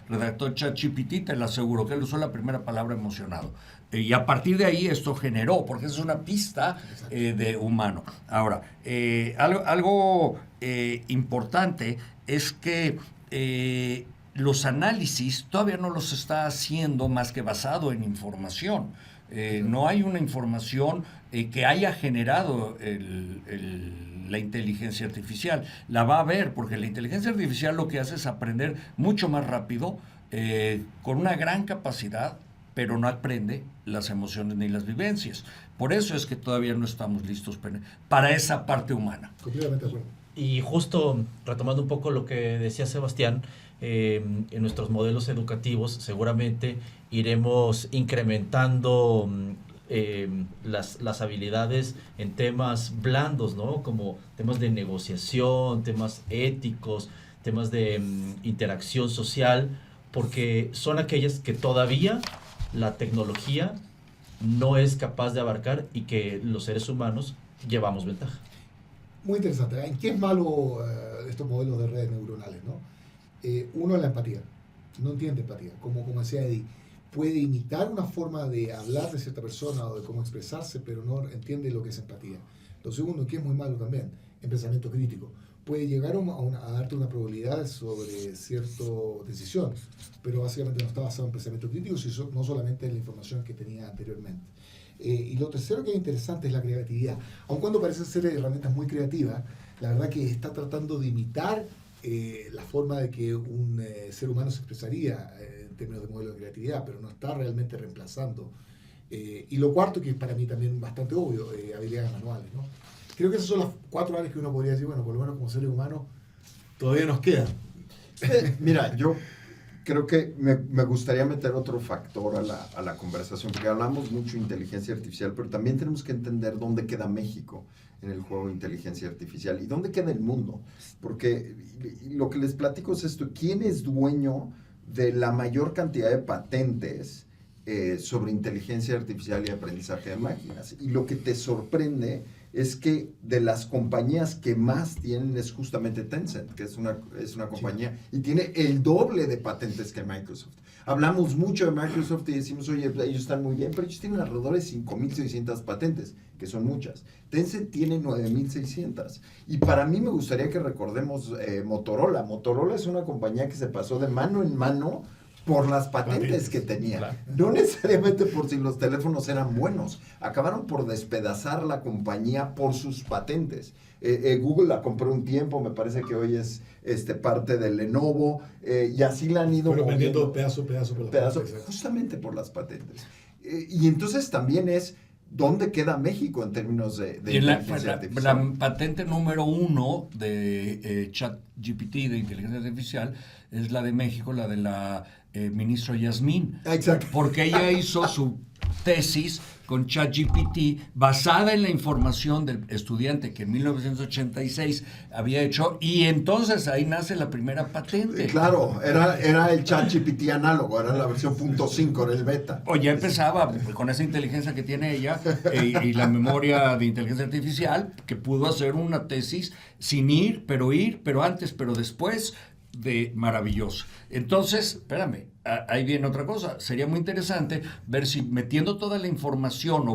redactó ChatGPT, te lo aseguro que él usó la primera palabra emocionado. Y a partir de ahí esto generó, porque es una pista de humano. Ahora, algo importante es que los análisis todavía no los está haciendo más que basado en información. No hay una información que haya generado la inteligencia artificial. La va a haber, porque la inteligencia artificial lo que hace es aprender mucho más rápido, con una gran capacidad, pero no aprende las emociones ni las vivencias. Por eso es que todavía no estamos listos para esa parte humana. Completamente de acuerdo. Y justo retomando un poco lo que decía Sebastián, en nuestros modelos educativos seguramente iremos incrementando las habilidades en temas blandos, ¿no? Como temas de negociación, temas éticos, temas de interacción social, porque son aquellas que todavía la tecnología no es capaz de abarcar y que los seres humanos llevamos ventaja. Muy interesante. ¿En qué es malo estos modelos de redes neuronales, no? Uno, la empatía. No entiende empatía. Como decía Eddie, puede imitar una forma de hablar de cierta persona o de cómo expresarse, pero no entiende lo que es empatía. Lo segundo, que es muy malo también, en pensamiento crítico. Puede llegar a darte una probabilidad sobre cierta decisión, pero básicamente no está basado en pensamiento crítico, sino no solamente en la información que tenía anteriormente. Y lo tercero que es interesante es la creatividad. Aun cuando parecen ser herramientas muy creativas, la verdad que está tratando de imitar la forma de que un ser humano se expresaría en términos de modelo de creatividad, pero no está realmente reemplazando. Y lo cuarto, que es para mí también bastante obvio, habilidades manuales, ¿no? Creo que esas son las 4 áreas que uno podría decir, bueno, por lo menos como seres humanos todavía nos quedan. Mira, yo creo que me gustaría meter otro factor a la conversación, porque hablamos mucho de inteligencia artificial, pero también tenemos que entender dónde queda México en el juego de inteligencia artificial y dónde queda el mundo. Porque lo que les platico es esto: ¿quién es dueño de la mayor cantidad de patentes sobre inteligencia artificial y aprendizaje de máquinas? Y lo que te sorprende es que de las compañías que más tienen es justamente Tencent, que es una compañía y tiene el doble de patentes que Microsoft. Hablamos mucho de Microsoft y decimos, oye, ellos están muy bien, pero ellos tienen alrededor de 5.600 patentes, que son muchas. Tencent tiene 9.600. Y para mí me gustaría que recordemos Motorola. Motorola es una compañía que se pasó de mano en mano por las patentes que tenía. Claro. No necesariamente por si los teléfonos eran buenos. Acabaron por despedazar la compañía por sus patentes. Google la compró un tiempo, me parece que hoy es parte de Lenovo, y así la han ido pero vendiendo pedazo por las patentes. Justamente por las patentes. Y entonces también es ¿dónde queda México en términos de inteligencia artificial? La patente número 1 de ChatGPT, de inteligencia artificial, es la de México, la de la ministra Yasmín. Exacto. Porque ella hizo su tesis con ChatGPT basada en la información del estudiante que en 1986 había hecho, y entonces ahí nace la primera patente. Claro, era el ChatGPT análogo, era la versión .5, era el beta. O ya empezaba con esa inteligencia que tiene ella y la memoria de inteligencia artificial, que pudo hacer una tesis sin ir, pero antes, pero después, maravilloso. Entonces, espérame, ahí viene otra cosa. Sería muy interesante ver si metiendo toda la información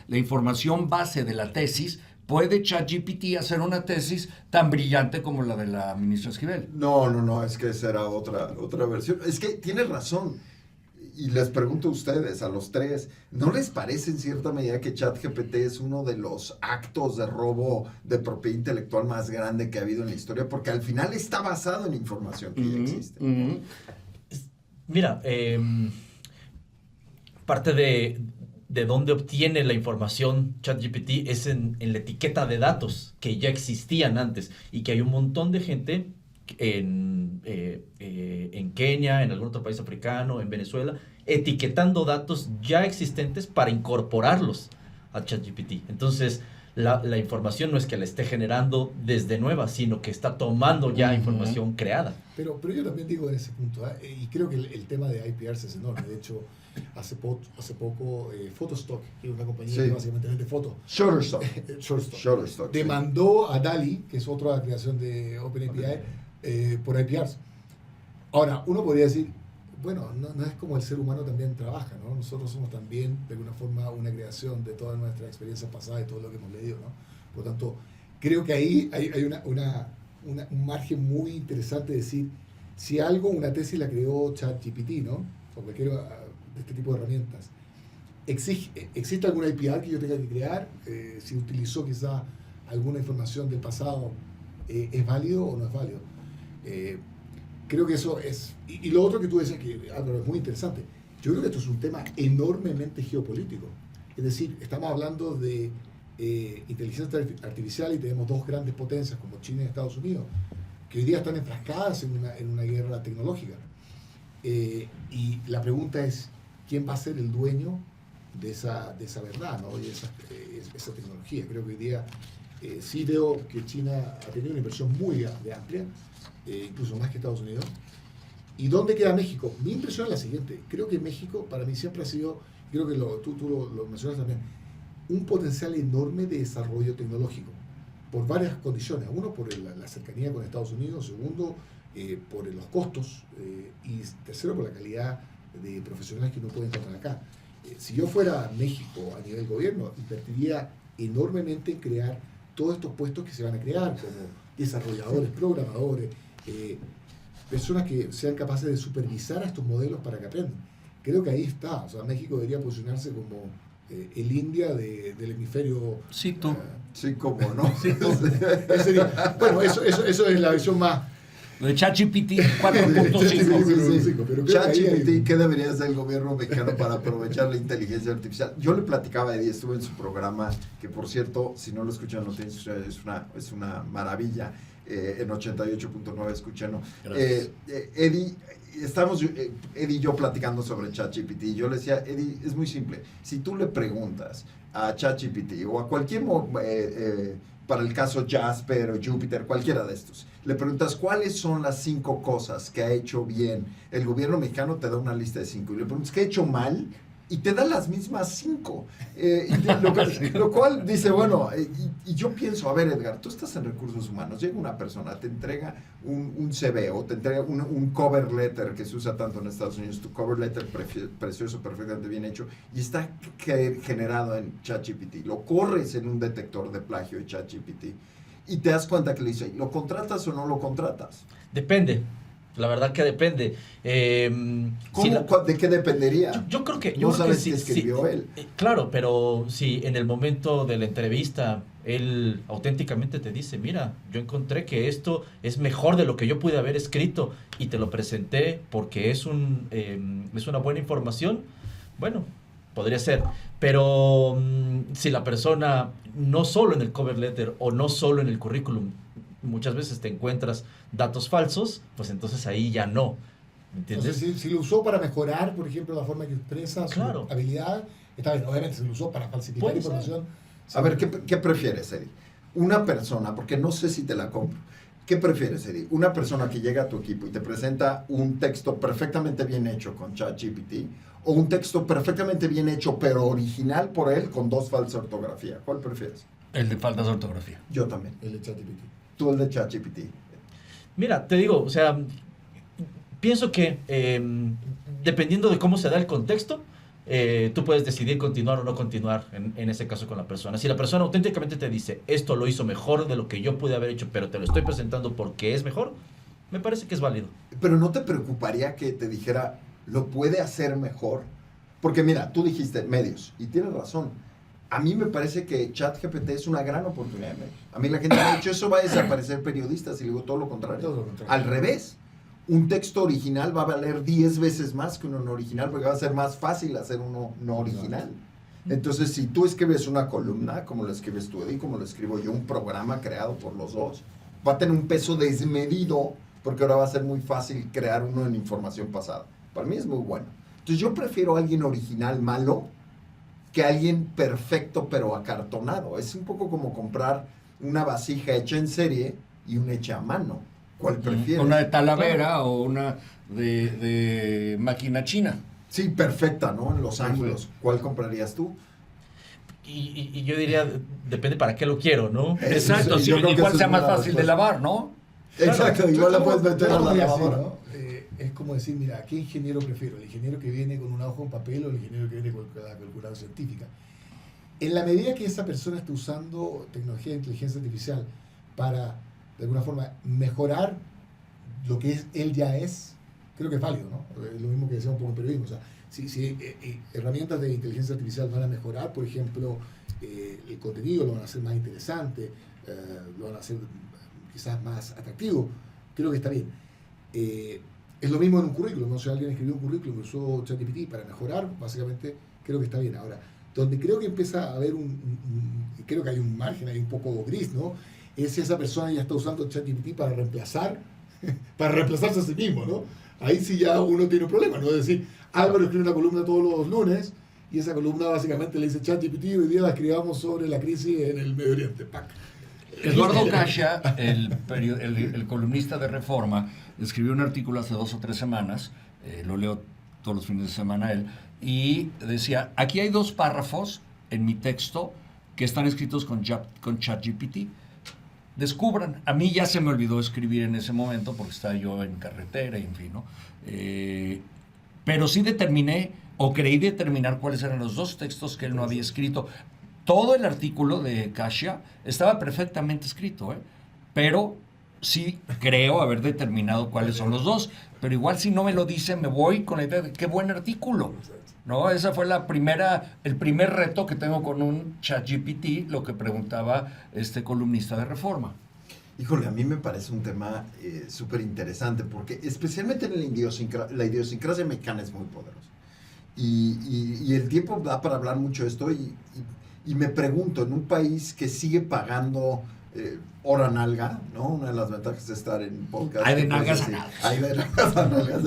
la información base de la tesis, ¿puede ChatGPT hacer una tesis tan brillante como la de la ministra Esquivel? No, es que esa era otra versión. Es que tienes razón. y les pregunto a ustedes, a los tres, ¿no les parece en cierta medida que ChatGPT es uno de los actos de robo de propiedad intelectual más grande que ha habido en la historia? Porque al final está basado en información que ya existe. Mira, parte de dónde obtiene la información ChatGPT es en la etiqueta de datos que ya existían antes y que hay un montón de gente en Kenia, en algún otro país africano, en Venezuela, etiquetando datos ya existentes para incorporarlos a ChatGPT. Entonces, la información no es que la esté generando desde nueva, sino que está tomando ya información creada. Pero yo también digo en ese punto, y creo que el tema de IPRs es enorme. De hecho, hace poco Photostock, que es una compañía que básicamente vende fotos, Shutterstock demandó a DALL-E, que es otra creación de OpenAPI, por IPRs. Ahora, uno podría decir, bueno, no es como el ser humano también trabaja, ¿no? Nosotros somos también, de alguna forma, una creación de todas nuestras experiencias pasadas y todo lo que hemos leído, ¿no? Por lo tanto, creo que ahí hay un margen muy interesante de decir, si algo, una tesis la creó ChatGPT, ¿no? O cualquier de este tipo de herramientas. ¿Existe alguna API que yo tenga que crear? Si utilizó quizá alguna información del pasado, ¿es válido o no es válido? Creo que eso es... Y lo otro que tú decías, que Álvaro, es muy interesante. Yo creo que esto es un tema enormemente geopolítico. Es decir, estamos hablando de inteligencia artificial y tenemos dos grandes potencias como China y Estados Unidos, que hoy día están enfrascadas en una guerra tecnológica. Y la pregunta es, ¿quién va a ser el dueño de esa verdad, ¿no? Y esa tecnología? Creo que hoy día sí veo que China ha tenido una inversión muy amplia, incluso más que Estados Unidos. ¿Y dónde queda México? Mi impresión es la siguiente. Creo que México para mí siempre ha sido, creo que tú lo mencionas también, un potencial enorme de desarrollo tecnológico, por varias condiciones. Uno, por la cercanía con Estados Unidos. Segundo, por los costos. Y tercero, por la calidad de profesionales que uno puede encontrar acá. Si yo fuera México a nivel gobierno, invertiría enormemente en crear todos estos puestos que se van a crear, como desarrolladores, programadores, personas que sean capaces de supervisar a estos modelos para que aprendan. Creo que ahí está. O sea, México debería posicionarse como el India del hemisferio... Sí, tú. Sí, cómo no. Sí, tú. Bueno, eso es la visión más... De ChatGPT 4.5. ChatGPT, ¿qué debería hacer el gobierno mexicano para aprovechar la inteligencia artificial? Yo le platicaba a Eddie, estuve en su programa, que por cierto, si no lo escuchan, lo tienen, es una maravilla, en 88.9, escúchenlo. Eddie, estamos Eddie y yo platicando sobre ChatGPT, y yo le decía, Eddie, es muy simple, si tú le preguntas a ChatGPT o a cualquier... para el caso Jasper o Jupyter, cualquiera de estos, le preguntas cuáles son las 5 cosas que ha hecho bien. El gobierno mexicano te da una lista de 5 y le preguntas qué ha hecho mal y te da las mismas 5. Lo cual dice, bueno, y yo pienso, a ver, Edgar, tú estás en recursos humanos, llega una persona, te entrega un CV o te entrega un cover letter que se usa tanto en Estados Unidos, tu cover letter precioso, perfectamente bien hecho, y está generado en ChatGPT. Lo corres en un detector de plagio de ChatGPT y te das cuenta que le dice, ¿lo contratas o no lo contratas? Depende. La verdad que depende. ¿Cómo? ¿De qué dependería? Yo creo que... No sabes qué escribió él. Claro, pero si en el momento de la entrevista él auténticamente te dice, mira, yo encontré que esto es mejor de lo que yo pude haber escrito y te lo presenté porque es una buena información, bueno, podría ser. Pero si la persona, no solo en el cover letter o no solo en el currículum, muchas veces te encuentras datos falsos, pues entonces ahí ya no. ¿Entiendes? Entonces, si lo usó para mejorar, por ejemplo, la forma que expresa su Claro. habilidad, está bien. Obviamente, si lo usó para falsificar Puede información... A ver, ¿qué prefieres, Eddie? Una persona, porque no sé si te la compro. ¿Qué prefieres, Eddie? Una persona que llega a tu equipo y te presenta un texto perfectamente bien hecho con ChatGPT o un texto perfectamente bien hecho pero original por él con 2 falsas de ortografía. ¿Cuál prefieres? El de faltas de ortografía. Yo también. El de ChatGPT. Tú el de ChatGPT. Mira, te digo, o sea, pienso que dependiendo de cómo se da el contexto, tú puedes decidir continuar o no continuar en ese caso con la persona. Si la persona auténticamente te dice, esto lo hizo mejor de lo que yo pude haber hecho, pero te lo estoy presentando porque es mejor, me parece que es válido. Pero ¿no te preocuparía que te dijera, lo puede hacer mejor. Porque mira, tú dijiste medios, y tienes razón. A mí me parece que ChatGPT es una gran oportunidad de medios. A mí la gente me ha dicho, eso va a desaparecer periodistas, y digo todo lo contrario. Todo lo contrario. Al revés. Un texto original va a valer 10 veces más que uno no original, porque va a ser más fácil hacer uno no original. Entonces, si tú escribes una columna, como lo escribes tú, Eddie, como lo escribo yo, un programa creado por los dos, va a tener un peso desmedido, porque ahora va a ser muy fácil crear uno en información pasada. Para mí es muy bueno. Entonces, yo prefiero a alguien original malo que a alguien perfecto pero acartonado. Es un poco como comprar una vasija hecha en serie y una hecha a mano. ¿Cuál prefieres? Una de Talavera o una de máquina china. Sí, perfecta, ¿no? En los ángulos. ¿Cuál comprarías tú? Y yo diría, depende para qué lo quiero, ¿no? Exacto, sí, sí, yo creo que igual esa sea es más una fácil de respuesta. lavar, ¿no? Exacto, Claro, igual yo la puedes lo- meter yo a lo la diría así, lavadora. ¿no? Es como decir, mira, ¿qué ingeniero prefiero? ¿El ingeniero que viene con una hoja en papel o el ingeniero que viene con la calculadora científica? En la medida que esa persona esté usando tecnología de inteligencia artificial para, de alguna forma, mejorar lo que él ya es, creo que es válido, ¿no? Lo mismo que decía un poco en periodismo. O sea, si herramientas de inteligencia artificial van a mejorar, por ejemplo, el contenido, lo van a hacer más interesante, lo van a hacer quizás más atractivo, creo que está bien. Es lo mismo en un currículum, ¿no? Si alguien escribió un currículum y usó ChatGPT para mejorar, básicamente creo que está bien. Ahora, donde creo que empieza a haber creo que hay un margen ahí un poco gris, ¿no? Es si esa persona ya está usando ChatGPT para reemplazarse a sí mismo, ¿no? Ahí sí ya uno tiene un problema, ¿no? Es decir, Álvaro escribe una columna todos los lunes y esa columna básicamente le dice ChatGPT, hoy día la escribamos sobre la crisis en el Medio Oriente. ¡Pac! Eduardo Cascia, el columnista de Reforma, escribió un artículo hace 2 o 3 semanas, lo leo todos los fines de semana él, y decía, aquí hay 2 párrafos en mi texto que están escritos con ChatGPT. Descubran, a mí ya se me olvidó escribir en ese momento porque estaba yo en carretera y en fin, ¿no? Pero sí determiné o creí determinar cuáles eran los 2 textos que él no había escrito. Todo el artículo de Cascia estaba perfectamente escrito, pero sí creo haber determinado cuáles son los 2. Pero igual si no me lo dice, me voy con la idea de qué buen artículo, ¿no? Esa fue el primer reto que tengo con un ChatGPT, lo que preguntaba este columnista de Reforma. Híjole, a mí me parece un tema súper interesante, porque especialmente en la idiosincrasia mexicana es muy poderosa. Y el tiempo da para hablar mucho de esto, y me pregunto, en un país que sigue pagando hora nalga, ¿no? Una de las ventajas de estar en podcast. Hay de nalgas a nalgas. Hay de nalgas a nalgas.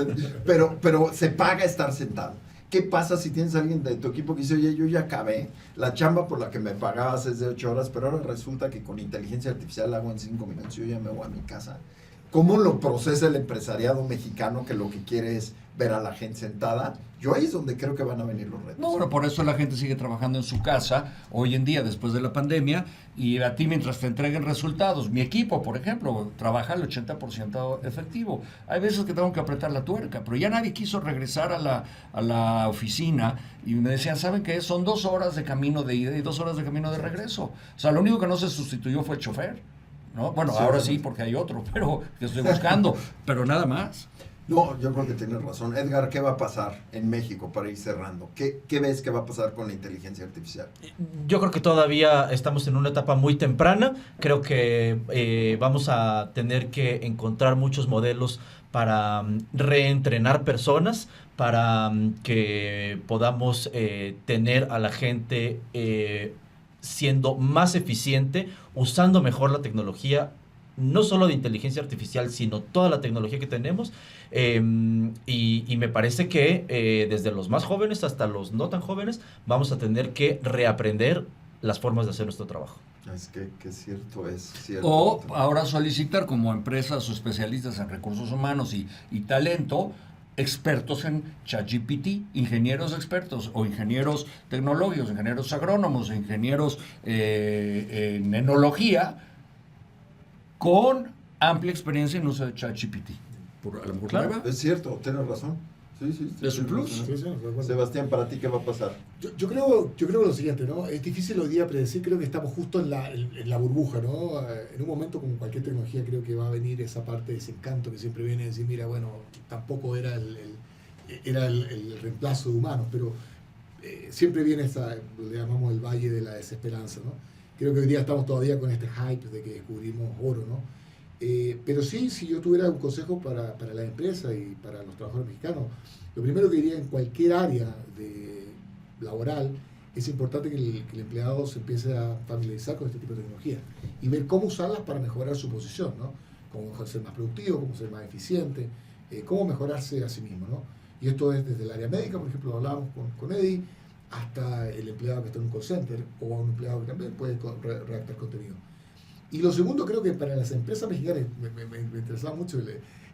Pero se paga estar sentado. ¿Qué pasa si tienes a alguien de tu equipo que dice, oye, yo ya acabé, la chamba por la que me pagabas es de 8 horas, pero ahora resulta que con inteligencia artificial la hago en 5 minutos, yo ya me voy a mi casa? ¿Cómo lo procesa el empresariado mexicano que lo que quiere es ver a la gente sentada? Yo ahí es donde creo que van a venir los retos. No, bueno, por eso la gente sigue trabajando en su casa hoy en día, después de la pandemia, y a ti mientras te entreguen resultados. Mi equipo, por ejemplo, trabaja al 80% efectivo. Hay veces que tengo que apretar la tuerca, pero ya nadie quiso regresar a la oficina y me decían, ¿saben qué? Son 2 horas de camino de ida y 2 horas de camino de regreso. O sea, lo único que no se sustituyó fue el chofer, ¿no? Bueno, Sí, ahora sí. sí, porque hay otro, pero que estoy buscando, pero nada más. No, yo creo que tienes razón. Edgar, ¿qué va a pasar en México para ir cerrando? ¿Qué ves que va a pasar con la inteligencia artificial? Yo creo que todavía estamos en una etapa muy temprana. Creo que vamos a tener que encontrar muchos modelos para reentrenar personas, para que podamos tener a la gente siendo más eficiente, usando mejor la tecnología, no solo de inteligencia artificial, sino toda la tecnología que tenemos. Y me parece que desde los más jóvenes hasta los no tan jóvenes vamos a tener que reaprender las formas de hacer nuestro trabajo. Es que cierto es cierto. O ahora solicitar como empresas o especialistas en recursos humanos y talento, expertos en ChatGPT, ingenieros expertos o ingenieros tecnológicos, ingenieros agrónomos, ingenieros en enología, con amplia experiencia en uso de ChatGPT. A lo mejor Claro, por ahí va. es cierto, tienes razón. Sí, Es un plus. tienes Sí, sí, razón. de acuerdo. Sebastián, ¿para ti qué va a pasar? Yo creo lo siguiente, ¿no? Es difícil hoy día predecir, creo que estamos justo en la burbuja, ¿no? En un momento como cualquier tecnología creo que va a venir esa parte de ese encanto que siempre viene a decir, mira, bueno, tampoco era era el reemplazo de humanos, pero siempre viene le llamamos el valle de la desesperanza, ¿no? Creo que hoy día estamos todavía con este hype de que descubrimos oro, ¿no? Pero sí, si yo tuviera un consejo para la empresa y para los trabajadores mexicanos, lo primero que diría en cualquier área laboral es importante que el empleado se empiece a familiarizar con este tipo de tecnología y ver cómo usarlas para mejorar su posición, ¿no? Cómo ser más productivo, cómo ser más eficiente, cómo mejorarse a sí mismo, ¿no? Y esto es desde el área médica, por ejemplo, hablábamos con Eddie, hasta el empleado que está en un call center o un empleado que también puede redactar contenido. Y lo segundo, creo que para las empresas mexicanas, me interesaba mucho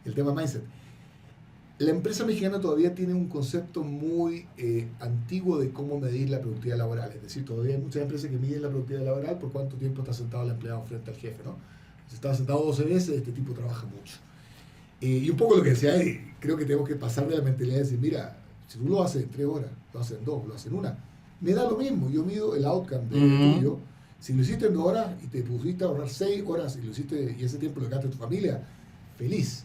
el tema mindset. La empresa mexicana todavía tiene un concepto muy antiguo de cómo medir la productividad laboral. Es decir, todavía hay muchas empresas que miden la productividad laboral por cuánto tiempo está sentado el empleado frente al jefe, ¿no? Si está sentado 12 veces, este tipo trabaja mucho. Y un poco lo que decía Eddie, creo que tenemos que pasar de la mentalidad de decir, mira, si tú lo haces en 3 horas, lo haces en 2, lo haces en 1, me da lo mismo. Yo mido el outcome de tuyo. Si lo hiciste en 2 horas y te pusiste a ahorrar 6 horas y lo hiciste y ese tiempo lo gastaste en tu familia, feliz.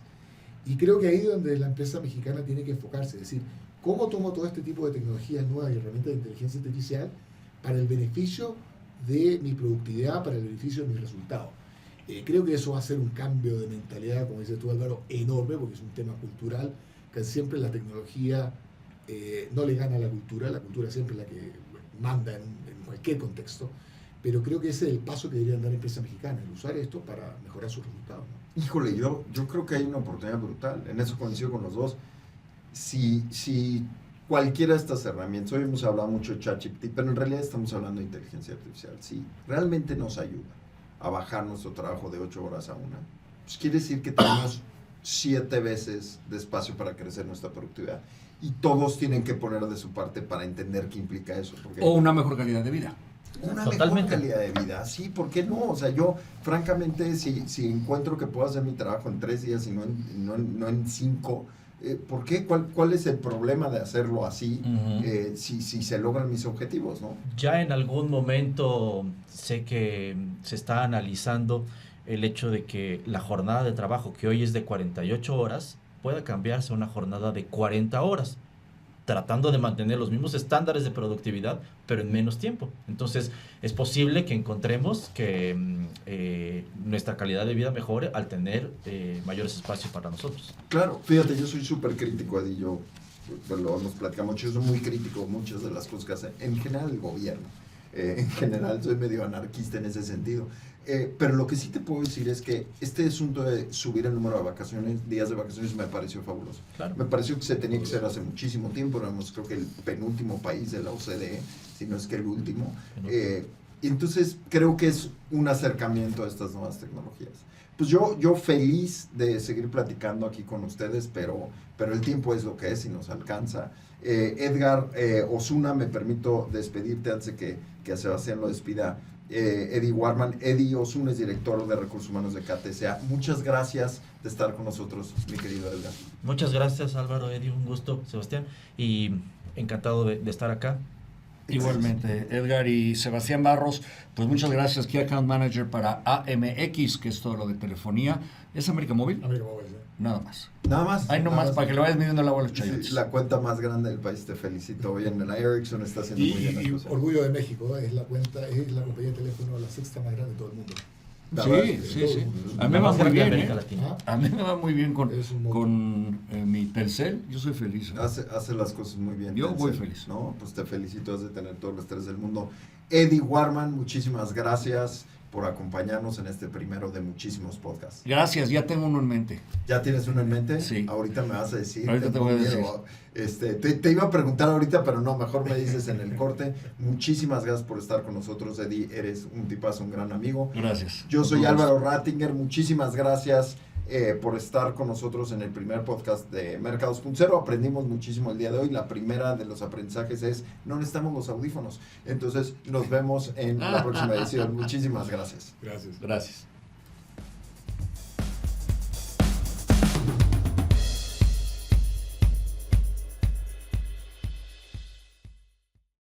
Y creo que ahí es donde la empresa mexicana tiene que enfocarse, es decir, ¿cómo tomo todo este tipo de tecnologías nuevas y herramientas de inteligencia artificial para el beneficio de mi productividad, para el beneficio de mis resultados? Creo que eso va a ser un cambio de mentalidad, como dices tú, Álvaro, enorme, porque es un tema cultural, que siempre la tecnología no le gana a la cultura siempre es la que manda en cualquier contexto, pero creo que ese es el paso que deberían dar empresas mexicanas, el usar esto para mejorar sus resultados, ¿no? Híjole, yo creo que hay una oportunidad brutal, en eso coincido con los dos. Si cualquiera de estas herramientas, hoy hemos hablado mucho de ChatGPT, pero en realidad estamos hablando de inteligencia artificial, si realmente nos ayuda a bajar nuestro trabajo de 8 horas a 1, pues quiere decir que tenemos 7 veces de espacio para crecer nuestra productividad. Y todos tienen que poner de su parte para entender qué implica eso. Porque O una mejor calidad de vida. una Totalmente. mejor calidad de vida, sí, ¿por qué no? O sea, yo, francamente, si encuentro que puedo hacer mi trabajo en 3 días y no en 5, ¿por qué? ¿Cuál es el problema de hacerlo así si se logran mis objetivos, no? Ya en algún momento sé que se está analizando el hecho de que la jornada de trabajo que hoy es de 48 horas pueda cambiarse a una jornada de 40 horas, tratando de mantener los mismos estándares de productividad, pero en menos tiempo. Entonces, es posible que encontremos que nuestra calidad de vida mejore al tener mayores espacios para nosotros. Claro, fíjate, yo soy súper crítico, Eddie, yo lo hemos platicado mucho, yo soy muy crítico muchas de las cosas que hace, en general el gobierno, en general soy medio anarquista en ese sentido, pero lo que sí te puedo decir es que este asunto de subir el número de vacaciones, días de vacaciones, me pareció fabuloso. Claro. Me pareció que se tenía que hacer hace muchísimo tiempo, éramos creo que el penúltimo país de la OCDE, si no es que el último. Y entonces creo que es un acercamiento a estas nuevas tecnologías. Pues yo feliz de seguir platicando aquí con ustedes, pero el tiempo es lo que es y nos alcanza. Edgar, Osuna, me permito despedirte antes de que a Sebastián lo despida. Eddie Warman. Eddie Osuna es director de Recursos Humanos de KTSA. Muchas gracias de estar con nosotros, mi querido Edgar. Muchas gracias, Álvaro, Eddie, un gusto, Sebastián, y encantado de estar acá. Igualmente, Edgar y Sebastián Barros, pues muchas gracias. Key Account Manager para AMX, que es todo lo de telefonía. ¿Es América Móvil? América Móvil, ¿sí? Nada más. Nada más. Ahí nomás, para que lo vayas midiendo el agua a los chayotes. Sí, la cuenta más grande del país, te felicito. Bien, la Ericsson está haciendo muy bien las Y cosas. orgullo de México, es la compañía de teléfono la sexta más grande de todo el mundo. La verdad, Sí. A mí La me va más muy grande de bien, América ¿eh? Latina. A mí me va muy bien Es un con mi Telcel. Yo soy feliz. ¿eh? Hace las cosas muy bien. Yo Tencel, voy feliz. ¿no? Pues te felicito, has de tener todo el estrés del mundo. Eddie Warman, muchísimas gracias por acompañarnos en este primero de muchísimos podcasts. Gracias, ya tengo uno en mente. ¿Ya tienes uno en mente? Sí. Ahorita me vas a decir. Ahorita te tengo voy a miedo. Te iba a preguntar ahorita, pero no, mejor me dices en el corte. Muchísimas gracias por estar con nosotros, Eddie. Eres un tipazo, un gran amigo. Gracias. Yo soy Álvaro Rattinger. Muchísimas gracias por estar con nosotros en el primer podcast de Mercados.0. Aprendimos muchísimo el día de hoy. La primera de los aprendizajes es, no necesitamos los audífonos. Entonces, nos vemos en la próxima edición. Muchísimas gracias. Gracias. Gracias.